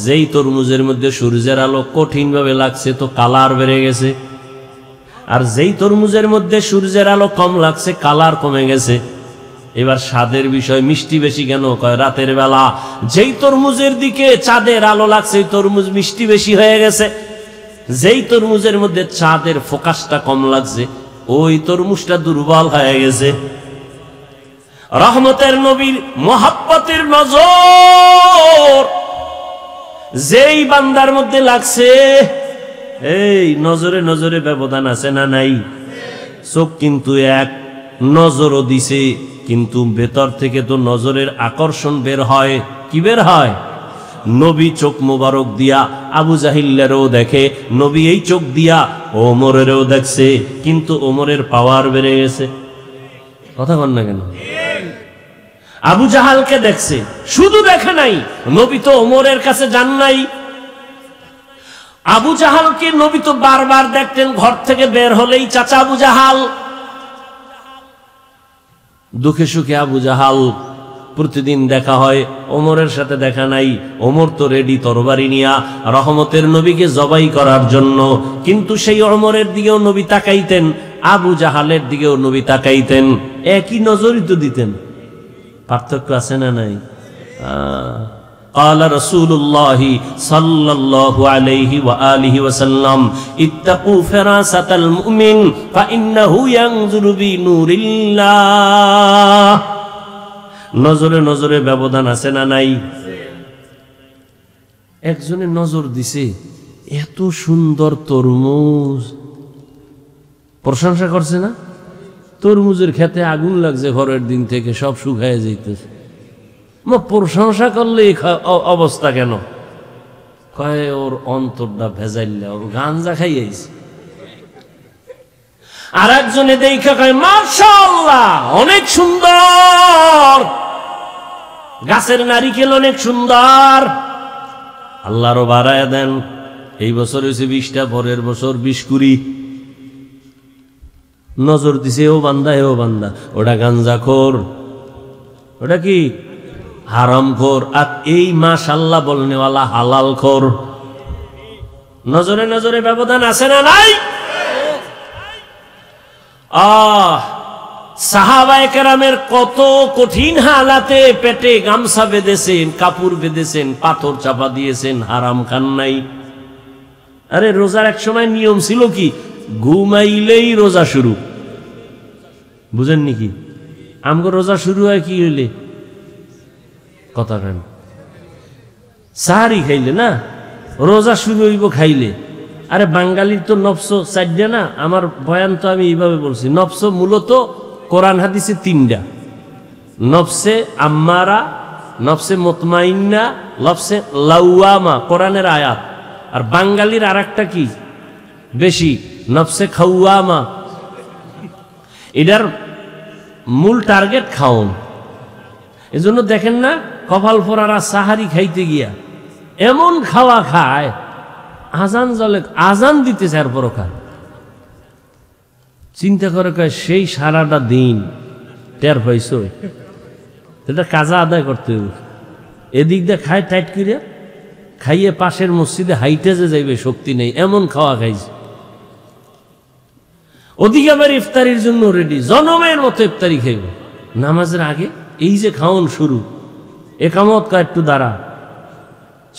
যেই তরমুজের মধ্যে সূর্যের আলো কঠিন ভাবে লাগছে তো কালার বেড়ে গেছে, আর যেই তরমুজের মধ্যে সূর্যের আলো কম লাগছে কালার কমে গেছে। এবার স্বাদের বিষয়, মিষ্টি বেশি কেন? কয় রাতের বেলা যেই তরমুজের দিকে চাঁদের আলো লাগছে ওই তরমুজ মিষ্টি বেশি হয়ে গেছে। যেই তরমুজের মধ্যে চাঁদের ফোকাসটা কম লাগছে ওই তরমুজটা দুর্বল হয়ে গেছে। রহমতের নবীর মোহাব্বতের নজর যেই বান্দার মধ্যে লাগছে, এই নজরে নজরে ব্যবধান আছে না নাই? চোখ কিন্তু এক, নজরও দিছে, কিন্তু ভেতর থেকে তো নজরের আকর্ষণ বের হয়। কি বের হয়? নবী চোখ মোবারক দিয়া আবু জাহিলেরও দেখে, নবী এই চোখ দিয়া ওমরেরও দেখছে, কিন্তু ওমরের পাওয়ার বেড়ে গেছে। কথা বল না কেন? আবু জাহালকে দেখছে, শুধু দেখে নাই, নবী তো ওমরের কাছে যান নাই। আবু জাহালকে নবী তো বারবার দেখতেন, ঘর থেকে বের হলেই চাচা আবু জাহাল। দুঃখে সুখে আবু জাহাল প্রতিদিন দেখা হয়, ওমরের সাথে দেখা নাই। ওমর তো রেডি তরবারি নিয়া রহমতের নবীকে জবাই করার জন্য, কিন্তু সেই ওমরের দিকেও নবী তাকাইতেন, আবু জাহালের দিকেও নবী তাকাইতেন, একই নজরই তো দিতেন। পার্থক্য আছে না নাই? قال رسول الله صلى الله عليه وآله وسلم اتقوا فراسة المؤمن فإنه ينظر بنور الله। নজরে নজরে ব্যবধান আছে না নাই? একজনে নজর দিছে, এত সুন্দর তরমুজ, প্রশংসা করছে না? তরমুজের খেতে আগুন লাগছে ঘরের দিন থেকে, সব শুকায় যাইতেছে। প্রশংসা করলে অবস্থা কেন? কয় ওর অন্তরটা ভেজাইল্লা, ওর গাঞ্জা খাইয়াছে। আর একজনে দেখা কয় মাশাআল্লাহ অনেক সুন্দর, গাছের নারিকেল অনেক সুন্দর, আল্লাহরও বাড়ায় দেন। এই বছর হয়েছে 20টা, পরের বছর 20-20। নজর দিছে ও বান্দা, এও বান্দা, ওটা গাঞ্জাখোর, ওটা কি হারামখোর। আর এই মাশাআল্লাহ বলনেওয়ালা হালালখোর। নজরে নজরে ব্যবধান আছে না নাই? সাহাবায়ে কেরামের কত কঠিন হালাতে পেটে গামছা বেঁধেছেন, কাপড় বেঁধেছেন, পাথর চাপা দিয়েছেন, হারাম খান নাই। আরে রোজার এক সময় নিয়ম ছিল কি, ঘুমাইলেই রোজা শুরু। বুঝেননি কি? আমগো রোজা শুরু হয় কি হইলে? কথা কেন? সাহারি খাইলে না রোজা শুরু হইব খাইলে। আরে বাঙালির তো নফস চারটা না, আমার বয়ান তো আমি এইভাবে বলছি। নফস মূলত কোরআন হাদিসে 3টা, নফসে আম্মারা, নফসে মুতমাইন্না, নফসে লাওয়ামা, কোরআনের আয়াত। আর বাঙালির আর একটা কি বেশি, নফসে খাওয়ামা। এটার মূল টার্গেট খাওন। এজন্য দেখেন না কপাল ফোরারা সাহারি খাইতে গিয়া এমন খাওয়া খায়, আজান জলে আজান দিতেছে আর পরও খায়। চিন্তা করে কয় সেই সারাটা দিন টের পাইছ, এটা কাজা আদায় করতে হবে। এদিক দিয়ে খায় টাইট করিয়া, খাইয়ে পাশের মসজিদে হাইটে যে যাইবে শক্তি নেই, এমন খাওয়া খাইছে। ওদিকে আবার ইফতারির জন্য রেডি, জনমের মতো ইফতারি খাইব নামাজের আগে। এই যে খাওন শুরু, একামত কয় একটু দাঁড়া,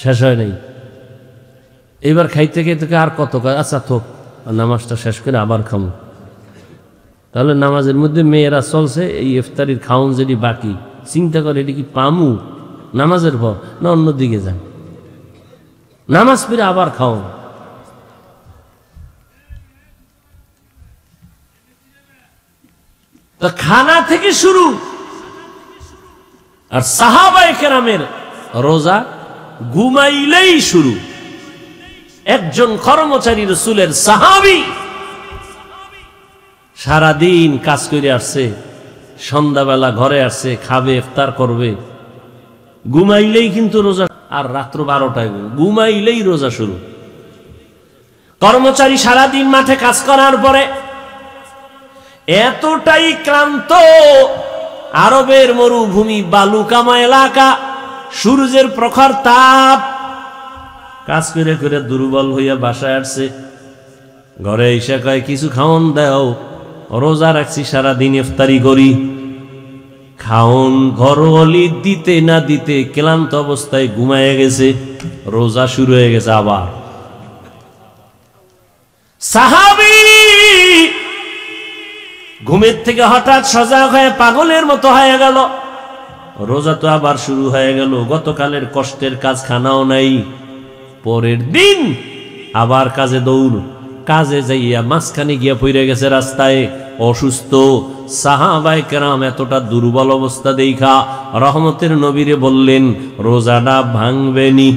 শেষ হয় নাই। এবার খাইতে খাইতে আর কত কয়, আচ্ছা থোক, নামাজটা শেষ করে আবার খামো। তাহলে নামাজের মধ্যে মেয়েরা চলছে, এই ইফতারির খাওন যদি বাকি। চিন্তা করে এটি কি পামু নামাজের পর, না অন্যদিকে যান, নামাজ পড়ে আবার খাওন। তো খানা থেকে শুরু। আর সাহাবায়ে কেরামের রোজা ঘুমাইলেই শুরু। একজন কর্মচারী রাসূলের সাহাবী সারাদিন কাজ করে আসছে, সন্ধ্যাবেলা ঘরে আসছে, খাবে, ইফতার করবে, ঘুমাইলেই কিন্তু রোজা। আর রাত্র 12টায় ঘুমাইলেই রোজা শুরু। কর্মচারী সারাদিন মাঠে কাজ করার পরে এতটাই ক্লান্ত, আরবের মরুভূমি, বালুকামা এলাকা, সূর্যের প্রখর তাপ, কাজ করে করে দুর্বল হইয়া বাসায় আসছে। ঘরে এসে কয় কিছু খাওন দাও, রোজা রাখছি সারাদিন ইফতারি করি। খাওন ঘরওয়ালি দিতে না দিতে ক্লান্ত অবস্থায় ঘুমায় গেছে, রোজা শুরু হয়ে গেছে আবার। সাহাবী ঘুমের থেকে হঠাৎ সজাগ হয়ে পাগলের মতো হয়ে গেল। রোজা তো আবার শুরু হয়ে গেল, গতকালের কষ্টের কাজ খানাও নাই। পরের দিন আবার কাজে দৌড়, কাজে যাইয়া মাঝখানে গিয়া পড়ে গেছে রাস্তায়, অসুস্থ। সাহাবায়ে কেরাম এতটা দুর্বল অবস্থা দেখা রহমতের নবীরে বললেন রোজাটা ভাঙবেনি।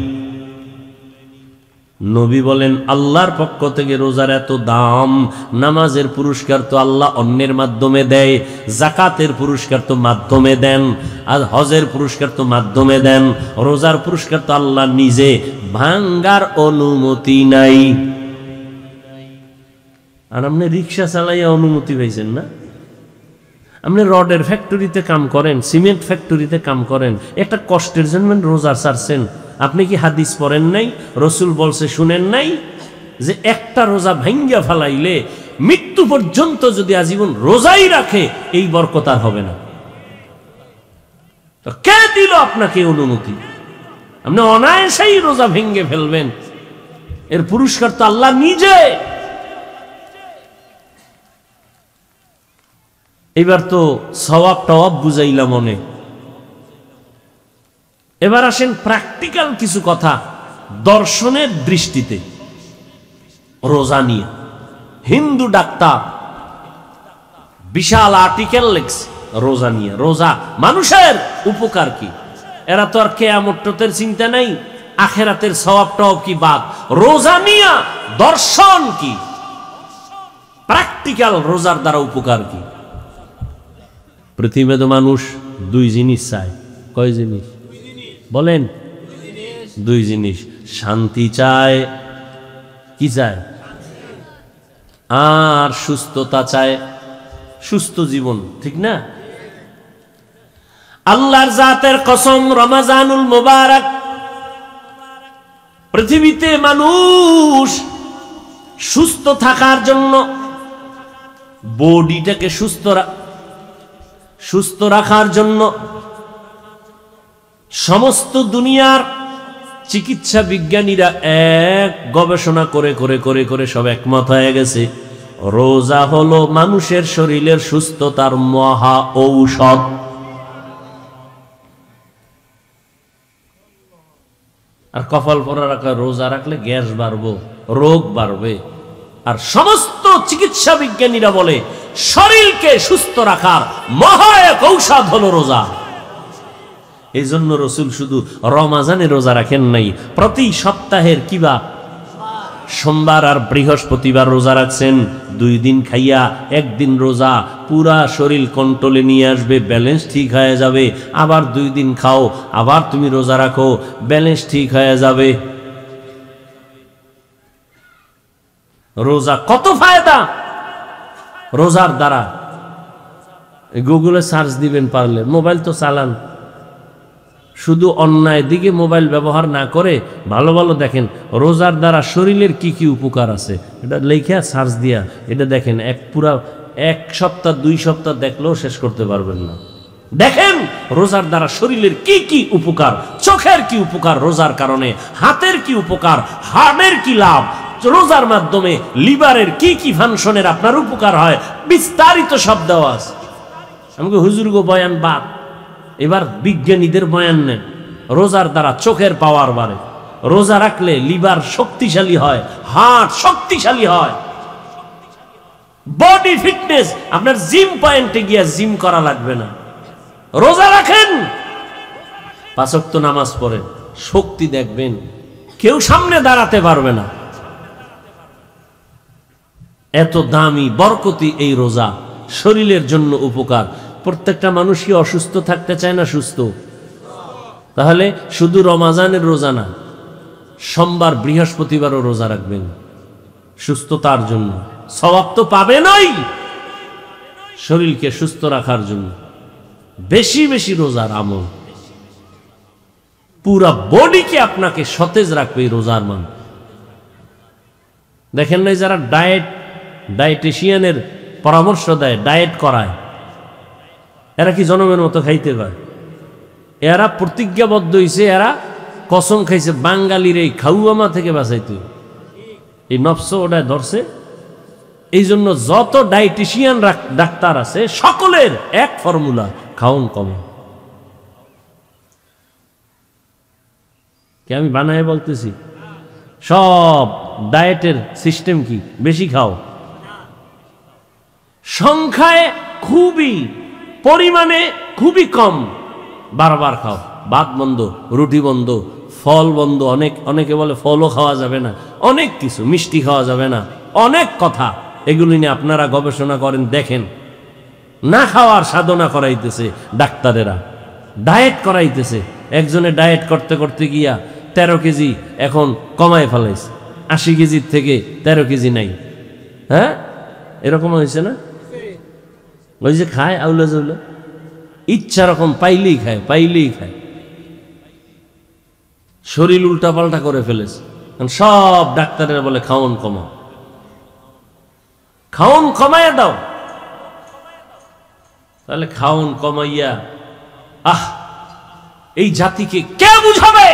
নবী বলেন আল্লাহর পক্ষ থেকে রোজার এত দাম, নামাজের পুরস্কার তো আল্লাহ অন্যের মাধ্যমে দেয়, যাকাতের পুরস্কার তো মাধ্যমে দেন, আর হজের পুরস্কার তো মাধ্যমে দেন, রোজার পুরস্কার তো আল্লাহ নিজে, ভাঙ্গার অনুমতি নাই। আর আপনি রিক্সা চালাইয়া অনুমতি পাইছেন না? আপনি রডের ফ্যাক্টরিতে কাম করেন, সিমেন্ট ফ্যাক্টরিতে কাম করেন, একটা কষ্টের জন্য রোজা ছাড়ছেন। আপনি কি হাদিস পড়েন নাই? রসুল বলছে শুনেন নাই যে একটা রোজা ভাঙ্গিয়া ফালাইলে মৃত্যু পর্যন্ত যদি আজীবন রোজাই রাখে এই বরকত আর হবে না। তো কে দিল আপনাকে অনুমতি? আপনি অনায়াসেই রোজা ভেঙ্গে ফেলবেন, এর পুরস্কার তো আল্লাহ নিজে। এবার তো সওয়াব টওয়াব বুঝাইলাম অনেক, এবার আসেন প্র্যাকটিক্যাল কিছু কথা দর্শনের দৃষ্টিতে রোজা নিয়ে। হিন্দু ডাক্তার বিশাল আর্টিকেল লেখছে রোজা নিয়ে। রোজা মানুষের উপকার কি? এরা তো আর কিয়ামতের চিন্তা নাই, আখেরাতের সওয়াবটাও কি বাদ। রোজা নিয়ে দর্শন কি, প্র্যাকটিক্যাল রোজার দ্বারা উপকার কি? পৃথিবীতে মানুষ দুই জিনিস চায়। কয় জিনিস বলেন? দুই জিনিস। শান্তি চায়, কি চায়? আর সুস্থতা চায়, সুস্থ জীবন, ঠিক না? আল্লাহর জাতের কসম, রমজানুল মুবারক পৃথিবীতে মানুষ সুস্থ থাকার জন্য, বডিটাকে সুস্থ রাখার জন্য সমস্ত দুনিয়ার চিকিৎসা বিজ্ঞানীরা এক গবেষণা করে করে করে করে সব একমত হয়ে গেছে, রোজা হলো মানুষের শরীরের সুস্থতার মহা ঔষধ। আর কপাল পরা রাখা, রোজা রাখলে গ্যাস বাড়বে, রোগ বাড়বে। আর সমস্ত চিকিৎসা বিজ্ঞানীরা বলে শরীরকে সুস্থ রাখার মহা এক ঔষধ হলো রোজা। এই জন্য রসুল শুধু রমাজানে রোজা রাখেন নাই, প্রতি সপ্তাহের কিবা সোমবার আর বৃহস্পতিবার রোজা রাখছেন। 2 দিন খাইয়া 1 দিন রোজা, পুরা শরীর কন্ট্রোলে নিয়ে আসবে, ব্যালেন্স ঠিক হয়ে যাবে। আবার 2 দিন খাও, আবার তুমি রোজা রাখো, ব্যালেন্স ঠিক হয়ে যাবে। রোজা কত ফায়দা রোজার দ্বারা, গুগলে সার্চ দিবেন পারলে, মোবাইল তো চালান। শুধু অন্যায় দিকে মোবাইল ব্যবহার না করে ভালো ভালো দেখেন রোজার দ্বারা শরীরের কি কি উপকার আছে, এটা লেখা সার্চ দিয়া এটা দেখেন। পুরা 1 সপ্তাহ 2 সপ্তাহ দেখলেও শেষ করতে পারবেন না। দেখেন রোজার দ্বারা শরীরের কি কি উপকার, চোখের কি উপকার রোজার কারণে, হাতের কি উপকার, হাড়ের কি লাভ, রোজার মাধ্যমে লিভারের কি কি ফাংশনের আপনার উপকার হয়, বিস্তারিত সব দেওয়া আছে। আমাকে হুজুর গো বয়ান বাদ, এবার বিজ্ঞানীদের বয়ান নেন। রোজার দ্বারা চোখের পাওয়ার বাড়ে, রোজা রাখলে লিভার শক্তিশালী হয়, হার্ট শক্তিশালী হয়, বডি ফিটনেস, আপনার জিম পয়েন্টে গিয়ে জিম করা লাগবে না। রোজা রাখেন, 5 ওয়াক্ত নামাজ পড়েন, শক্তি দেখবেন, কেউ সামনে দাঁড়াতে পারবে না। এত দামি বরকতি এই রোজা, শরীরের জন্য উপকার। প্রত্যেকটা মানুষই অসুস্থ থাকতে চায় না সুস্থ? তাহলে শুধু রমাজানের রোজা না, সোমবার বৃহস্পতিবারও রোজা রাখবেন সুস্থতার জন্য। সওয়াব তো পাবেনই, শরীরকে সুস্থ রাখার জন্য বেশি বেশি রোজার আমল, পুরা বডিকে আপনাকে সতেজ রাখবে এই রোজার মান। দেখেন নাই যারা ডায়েটিশিয়ানের পরামর্শ দেয়, ডায়েট করায়, এরা কি জনমের মতো খাইতে পারে? এরা প্রতিজ্ঞাবদ্ধ হয়েছে, এরা কসম খাইছে বাঙালির এই খাউয়ামা থেকে বাঁচাইতে। এই নফস ওটা ধরছে। এই জন্য যত ডায়েটিশিয়ান ডাক্তার আছে সকলের এক ফর্মুলা, খাওন কম। কি আমি বানায় বলতেছি? সব ডায়েটের সিস্টেম কি? বেশি খাও, সংখ্যায় খুবই, পরিমাণে খুবই কম, বারবার খাও। ভাত বন্ধ, রুটি বন্ধ, ফল বন্ধ। অনেকে বলে ফলও খাওয়া যাবে না, অনেক কিছু, মিষ্টি খাওয়া যাবে না, অনেক কথা। এগুলি নিয়ে আপনারা গবেষণা করেন, দেখেন। না খাওয়ার সাধনা করাইতেছে ডাক্তারেরা, ডায়েট করাইতেছে। একজনে ডায়েট করতে করতে গিয়া 13 কেজি এখন কমায় ফেলাইছে, 80 কেজির থেকে 13 কেজি নাই। হ্যাঁ, এরকম হয়েছে না? ওই যে খায় আউলা জাউলা, ইচ্ছা রকম পাইলেই খায়, পাইলেই খায়, শরীর উল্টা পাল্টা করে ফেলেছে। সব ডাক্তারেরা বলে খাওন কমাও, খাওন কমাইয়া দাও। তাহলে খাওন কমাইয়া এই জাতিকে কে বুঝাবে?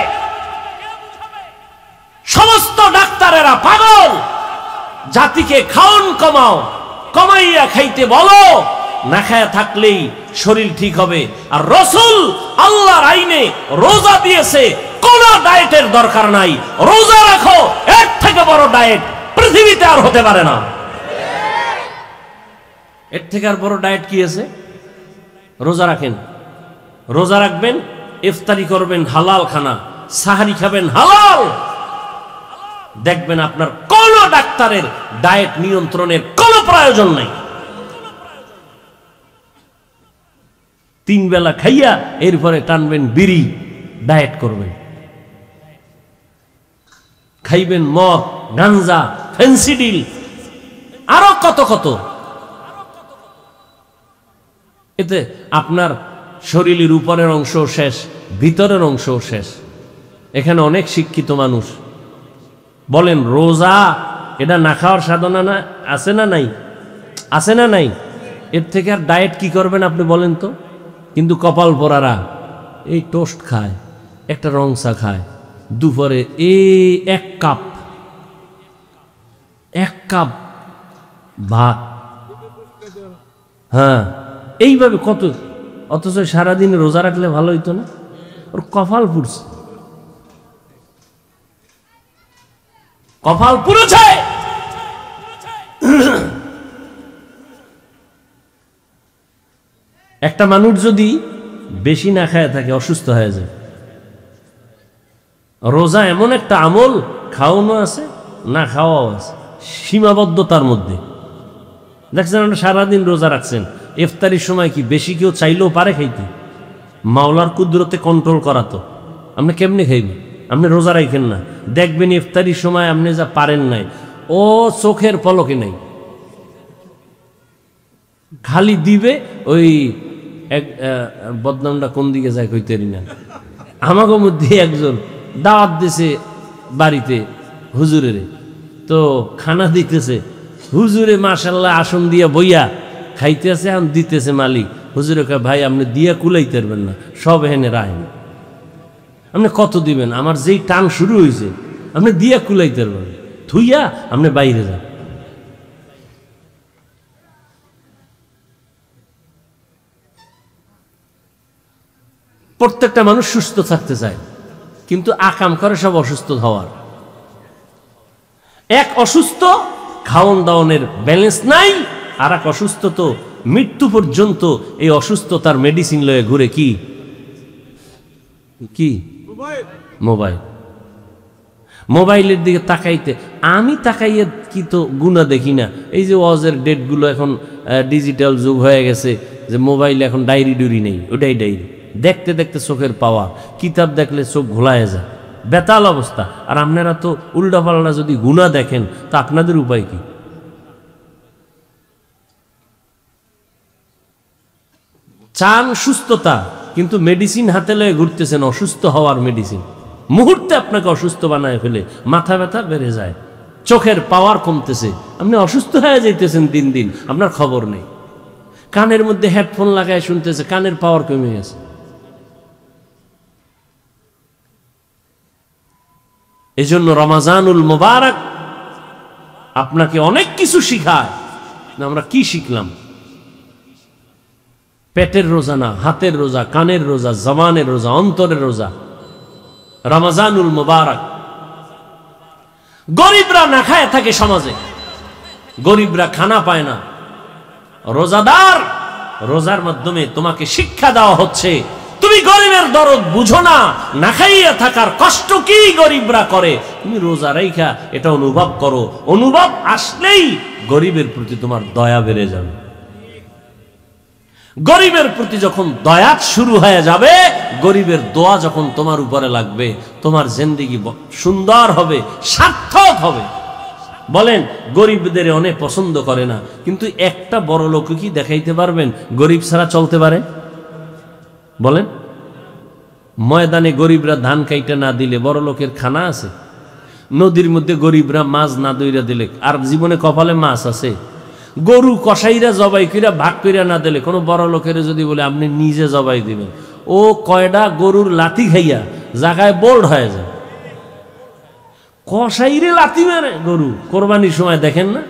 সমস্ত ডাক্তারেরা পাগল। জাতিকে খাওন কমাও, কমাইয়া খাইতে বলো, না খায়া থাকলেই শরীর ঠিক হবে। আর রাসূল আল্লাহর আইনে রোজা দিয়েছে, কোন ডায়েটের দরকার নাই, রোজা রাখো, এর থেকে বড় ডায়েট পৃথিবীতে আর হতে পারে না। এর থেকে আর বড় ডায়েট কি আছে? রোজা রাখেন, রোজা রাখবেন, ইফতারি করবেন হালাল খানা, সাহারি খাবেন হালাল, দেখবেন আপনার কোন ডাক্তারের ডায়েট নিয়ন্ত্রণের কোনো প্রয়োজন নাই। 3 বেলা খাইয়া এরপরে টানবেন বিড়ি, ডায়েট করবেন, খাইবেন মদ, গাঞ্জা, ফেন্সিডিল, আরো কত কত। এতে আপনার শরীরের উপরের অংশ শেষ, ভিতরের অংশ শেষ। এখানে অনেক শিক্ষিত মানুষ বলেন রোজা এটা না খাওয়ার সাধনা না আছে না নাই? আছে না নাই? এর থেকে আর ডায়েট কি করবেন আপনি বলেন তো? কিন্তু কপাল পোড়ারা এই টোস্ট খায়, একটা রং চা খায়, দুপুরে এই 1 কাপ ভাত, হ্যাঁ এইভাবে কত, অথচ সারাদিন রোজা রাখলে ভালো হইতো না? ওর কপাল পুড়ছে, কপাল পুড়েছে। একটা মানুষ যদি বেশি না খায় থাকে অসুস্থ হয়ে যায়। রোজা এমন একটা আমল, খাওয়ানো আছে না খাওয়াও আছে, সীমাবদ্ধতার মধ্যে। দেখছেন আমরা সারাদিন রোজা রাখছেন, ইফতারির সময় কি বেশি কেউ চাইলেও পারে খাইতে? মাওলার কুদরতে কন্ট্রোল করা তো। আপনি কেমনে খাইবেন? আপনি রোজা রাখেন না, দেখবেন ইফতারির সময় আপনি যা পারেন নাই, ও চোখের পলকে নাই, খালি দিবে। ওই এক বদনামটা কোন দিকে যায় কইতেরি না। আমাকে মধ্যে একজন দাওয়াত দিছে বাড়িতে হুজুরের, তো খানা দিতেছে, হুজুরে মাশাল্লাহ আসন দিয়া বইয়া খাইতেছে, এখন দিতেছে মালিক। হুজুরে কয় ভাই আপনি দিয়া কুলাইতে পারবেন না, সব এনে রাখেন, আপনি কত দিবেন? আমার যেই টান শুরু হয়েছে আপনি দিয়া কুলাইতে পারবেন, থুইয়া আপনি বাইরে যান। প্রত্যেকটা মানুষ সুস্থ থাকতে চায়, কিন্তু আকাম করে সব অসুস্থ হওয়ার। এক অসুস্থ খাওন দাওনের ব্যালেন্স নাই, আর এক অসুস্থ তো মৃত্যু পর্যন্ত এই অসুস্থতার মেডিসিন লয়ে ঘুরে। কি কি? মোবাইল। মোবাইলের দিকে তাকাইতে আমি তাকাইয়ে কি তো গুণা দেখি না। এই যে ওয়াজের ডেটগুলো এখন ডিজিটাল যুগ হয়ে গেছে, যে মোবাইল এখন ডায়েরি ডুরি নেই, ওটাই ডায়েরি। দেখতে দেখতে চোখের পাওয়া, কিতাব দেখলে চোখ ঘোলায় যায়, বেতাল অবস্থা। আর আপনারা তো উল্টাপাল্টা যদি গুণা দেখেন তা আপনাদের উপায় কি? চান সুস্থতা, কিন্তু মেডিসিন হাতে লয়ে ঘুরতেছেন, অসুস্থ হওয়ার মেডিসিন। মুহূর্তে আপনাকে অসুস্থ বানায় ফেলে, মাথা ব্যথা বেড়ে যায়, চোখের পাওয়ার কমতেছে, আপনি অসুস্থ হয়ে যাইতেছেন দিন দিন, আপনার খবর নেই। কানের মধ্যে হেডফোন লাগায় শুনতেছে, কানের পাওয়ার কমে গেছে। এই জন্য রমাজানুল মুবারক আপনাকে অনেক কিছু শিখায়। আমরা কি শিখলাম? পেটের রোজা না, হাতের রোজা, কানের রোজা, জবানের রোজা, অন্তরের রোজা। রমাজানুল মুবারক। গরিবরা না খায় থাকে সমাজে, গরিবরা খানা পায় না। রোজাদার, রোজার মাধ্যমে তোমাকে শিক্ষা দেওয়া হচ্ছে, তুমি গরিবের দরদ বুঝো না, না খাইয়া থাকার কষ্ট কি গরিবরা করে, তুমি রোজা রাইখা এটা অনুভব করো। অনুভব আসলেই গরিবের প্রতি তোমার দয়া বেড়ে যাবে। গরিবের প্রতি যখন দয়া শুরু হয়ে যাবে, গরিবের দোয়া যখন তোমার উপরে লাগবে, তোমার জিন্দেগি সুন্দর হবে, সার্থক হবে। বলেন গরিবদের অনেক পছন্দ করে না, কিন্তু একটা বড় লোক কি দেখাইতে পারবেন গরিব ছাড়া চলতে পারে? বলেন, ময়দানে গরিবরা ধান কাইটা না দিলে বড় লোকের খানা আছে? নদীর মধ্যে গরিবরা মাছ না দইরা দিলে আর জীবনে কপালে মাছ আছে? গরু কসাইরা জবাই কইরা ভাগ কইরা না দিলে কোনো বড় লোকের যদি বলে আপনি নিজে জবাই দিবেন, ও কয়টা গরুর লাথি খাইয়া জায়গায় বোল্ড হয়ে যায়। কসাইরে লাথি মেরে গরু কোরবানির সময় দেখেন না,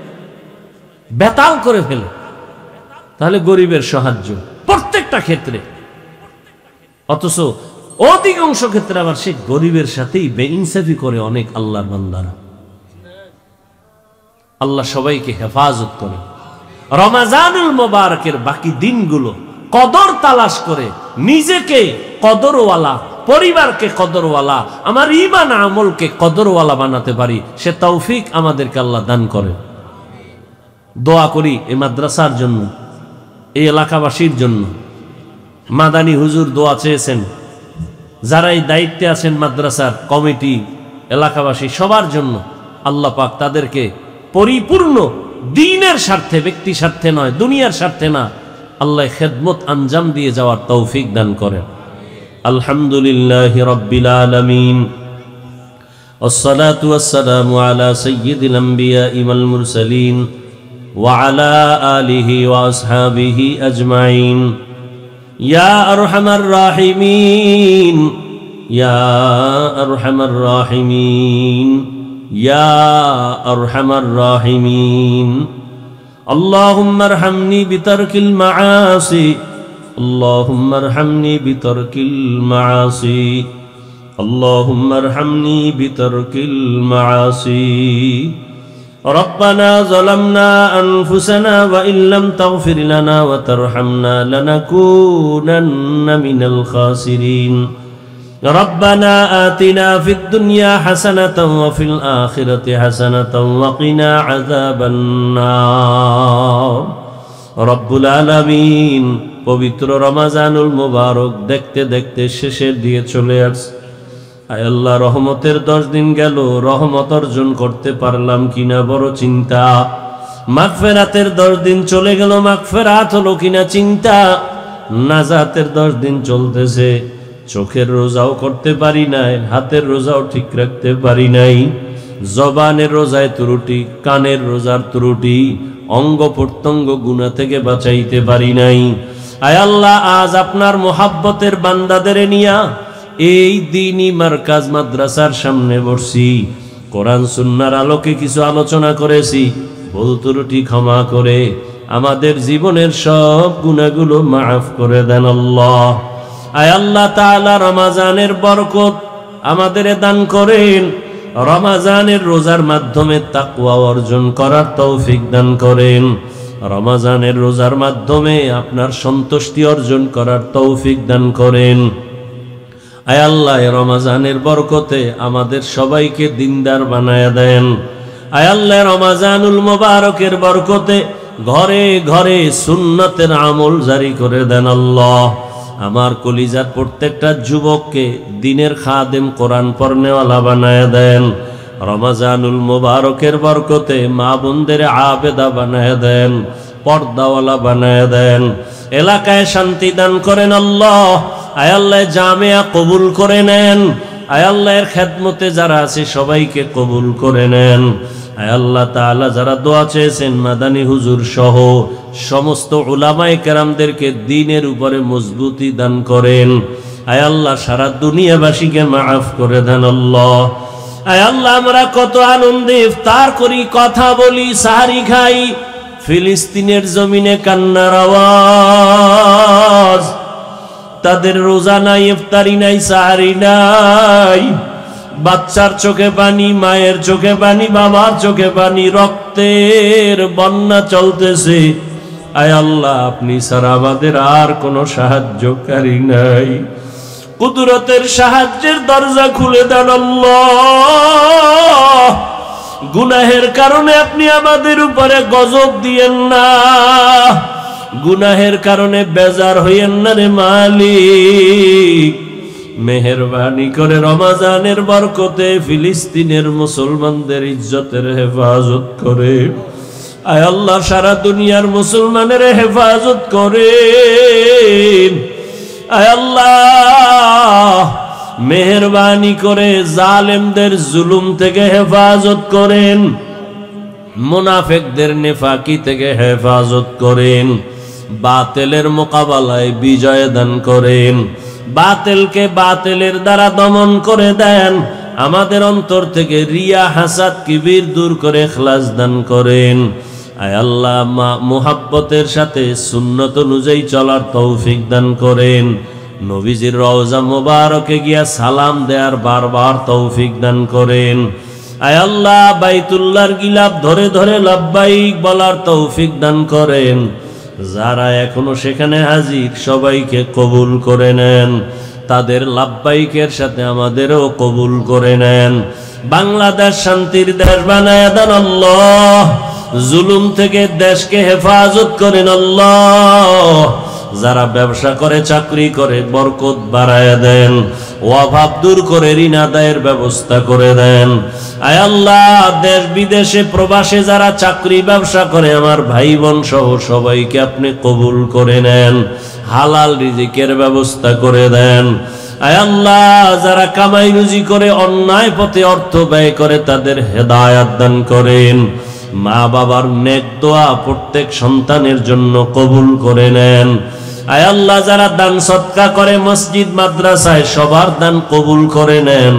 বেতাল করে ফেলে। তাহলে গরিবের সাহায্য প্রত্যেকটা ক্ষেত্রে, অথচ অধিকাংশ ক্ষেত্রে আবার সে গরিবের সাথেই বেইনসাফি করে অনেক আল্লাহর বান্দারা। আল্লাহ সবাইকে হেফাজত করে। রমাজানুল মোবারকের বাকি দিনগুলো কদর তালাশ করে নিজেকে কদরওয়ালা, পরিবারকে কদরওয়ালা, আমার ঈমান আমলকে কদরওয়ালা বানাতে পারি, সে তৌফিক আমাদেরকে আল্লাহ দান করে। দোয়া করি এই মাদ্রাসার জন্য, এই এলাকাবাসীর জন্য। মাদানী হুজুর দোয়া চেয়েছেন, যারা এই দায়িত্বে আছেন মাদ্রাসার কমিটি, এলাকাবাসী সবার জন্য আল্লাহ পাক তাদেরকে পরিপূর্ণ দ্বীনের স্বার্থে, ব্যক্তি স্বার্থে নয়, দুনিয়ার স্বার্থে না, আল্লাহ খেদমত আঞ্জাম দিয়ে যাওয়ার তৌফিক দান করেন। আলহামদুলিল্লাহি রাব্বিল আলামিন, ওয়াসসালাতু ওয়াসসালামু আলা সাইয়্যিদিল আমবিয়াই ওয়াল মুরসালিন ওয়া আলা আলিহি ওয়া আসহাবিহি আজমাইন। ইয়া আরহামার রাহিমিন, ইয়া আরহামার রাহিমিন, ইয়া আরহামার রাহিমিন। اللهم ارحمني بترك المعاصي، اللهم ارحمني بترك المعاصي، اللهم ارحمني بترك المعاصي. ربنا ظلمنا أنفسنا وإن لم تغفر لنا وترحمنا لنكونن من الخاسرين. ربنا آتنا في الدنيا حسنة وفي الآخرة حسنة وقنا عذاب النار. রব্বুল আলামিন, পবিত্র রমজানুল মুবারক দেখতে দেখতে শেষের দিকে চলে আসছে। আয় আল্লাহ, রহমতের 10 দিন গেল, রহমত অর্জন করতে পারলাম কিনা বড় চিন্তা। মাগফিরাতের 10 দিন চলে গেল, মাগফিরাত হলো কিনা চিন্তা। নাজাতের 10 দিন চলতেছে, চোখের রোজাও করতে পারি নাই, হাতের রোজাও ঠিক রাখতে পারি নাই, জবানের রোজায় ত্রুটি, কানের রোজার ত্রুটি, অঙ্গ প্রত্যঙ্গ গুনাহ থেকে বাঁচাইতে পারি নাই। আয় আল্লাহ, আজ আপনার মোহাব্বতের বান্দাদের নিয়া এই দ্বীনি মার্কাজ মাদ্রাসার সামনে বসছি, কোরআন সুন্নাহর আলোকে কিছু আলোচনা করেছি। ভুল ত্রুটি ক্ষমা করে আমাদের জীবনের সব গুনাহগুলো মাফ করে দেন আল্লাহ। আয় আল্লাহ তাআলা, রমজানের বরকত আমাদের দান করেন, রমজানের রোজার মাধ্যমে তাকওয়া অর্জন করার তৌফিক দান করেন, রমজানের রোজার মাধ্যমে আপনার সন্তুষ্টি অর্জন করার তৌফিক দান করেন। আয় আল্লাহ, রমজানের বরকতে আমাদের সবাইকে দিনদার বানায়া দেন। আয় আল্লাহ, রমজানুল মুবারকের বরকতে ঘরে ঘরে সুন্নতের আমল জারি করে দেন আল্লাহ। আমার কলিজার প্রত্যেকটা যুবককে দিনের খাদেম, কোরআন পড়নেওয়ালা বানায়া দেন। রমজানুল মুবারকের বরকতে মা বোনদের আবেদা বানায়া দেন, পর্দাওয়ালা বানায়া দেন। এলাকায় শান্তি দান করেন আল্লাহ। আয় আল্লাহ, জামিয়া কবুল করে নেন। আয় আল্লাহর খেদমতে যারা আছে সবাইকে কবুল করে নেন। আয় আল্লাহ তাআলা, যারা দোয়া চেয়েছেন মাদানী হুজুর সহ সমস্ত উলামায়ে কেরামদেরকে দ্বীনের উপরে মজবুতি দান করেন। আয় আল্লাহ, সারা দুনিয়াবাসীকে মাফ করে দেন আল্লাহ। আয় আল্লাহ, আমরা কত আনন্দে ইফতার করি, কথা বলি, সাহারি খাই, ফিলিস্তিনের জমিনে কান্নার আওয়াজ। তাদের রোজা নাই, ইফতারি নাই, সাহারি নাই, বাচ্চার চোখে পানি, মায়ের চোখে পানি, বাবার চোখে পানি, রক্তের বন্যা চলতেছে। আয় আল্লাহ, আপনি ছাড়া আমাদের আর কোনো সাহায্যকারী নাই। কুদরতের সাহায্যের দরজা খুলে দেন আল্লাহ। গুনাহের কারণে আপনি আমাদের উপরে গজব দিয়েন না, গুনাহের কারণে বেজার হইয়েন না রে মালিক। মেহেরবানি করে রমজানের বরকতে ফিলিস্তিনের মুসলমানদের ইজ্জতের হেফাজত করে। আয় আল্লাহ, সারা দুনিয়ার মুসলমানের হেফাজত করে। আয় আল্লাহ, মেহেরবানি করে জালেমদের জুলুম থেকে হেফাজত করেন, মুনাফিকদের নেফাকি থেকে হেফাজত করেন, বাতিলের মোকাবেলায় বিজয় দান করেন, বাতিলকে বাতিলের দ্বারা দমন করে দেন। আমাদের অন্তর থেকে রিয়া, হাসাদ, কিবির দূর করে ইখলাস দান করেন। আয় আল্লাহ মুহাব্বতের সাথে সুন্নত অনুযায়ী চলার তৌফিক দান করেন। নবীজির রওজা মুবারকে গিয়া সালাম দেওয়ার বারবার তৌফিক দান করেন। আয় আল্লাহ বাইতুল্লাহর গিলাফ ধরে ধরে লাব্বাইক বলার তৌফিক দান করেন। যারা এখনো সেখানে হাজির সবাইকে কবুল করে নেন, তাদের লাব্বাইকের সাথে আমাদেরও কবুল করে নেন। বাংলাদেশ শান্তির দেশ বানায় দেন আল্লাহ, জুলুম থেকে দেশকে হেফাজত করেন আল্লাহ। যারা ব্যবসা করে চাকরি করে বরকত বাড়ায় দেন, অভাব দূর করে ঋণ আদায়ের ব্যবস্থা করে দেন। আয় আল্লাহ দেশ বিদেশে প্রবাসে যারা চাকরি ব্যবসা করে আমার ভাই বোন সহ সবাইকে আপনি কবুল করে নেন, হালাল রিজিকের ব্যবস্থা করে দেন। আয় আল্লাহ যারা কামাই রুজি করে অন্যায় পথে অর্থ ব্যয় করে তাদের হেদায়াত দান করেন। মা বাবার নেক দোয়া প্রত্যেক সন্তানের জন্য কবুল করে নেন। আয় আল্লাহ যারা দান সদকা করে মসজিদ মাদ্রাসায় সবার দান কবুল করে নেন,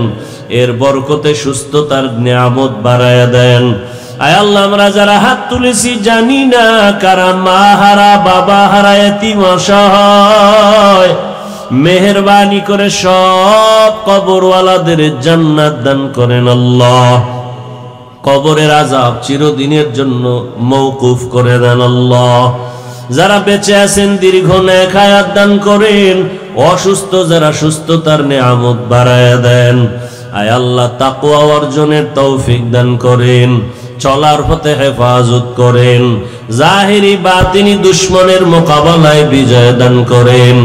এর বরকতে সুস্থতার নিয়ামত বাড়ায়া দেন। আয় আল্লাহ আমরা যারা হাত তুলেছি জানি না কারা মা হারা বাবা হারা এতিম অসহায়, মেহেরবানি করে সব কবরওয়ালাদের জান্নাত দান করেন আল্লাহ। কবরের আযাব চিরদিনের জন্য মওকুফ করে দেন আল্লাহ। যারা বেঁচে আছেন দীর্ঘ নেক হায়াত দান করেন, অসুস্থ যারা সুস্থতার নিয়ামত বাড়ায়া দেন। আয় আল্লাহ তাকওয়া অর্জনের তৌফিক দান করেন, চলার পথে হেফাজত করেন, জাহিরি বাতিনি দুশমনের মোকাবেলায় বিজয় দান করেন।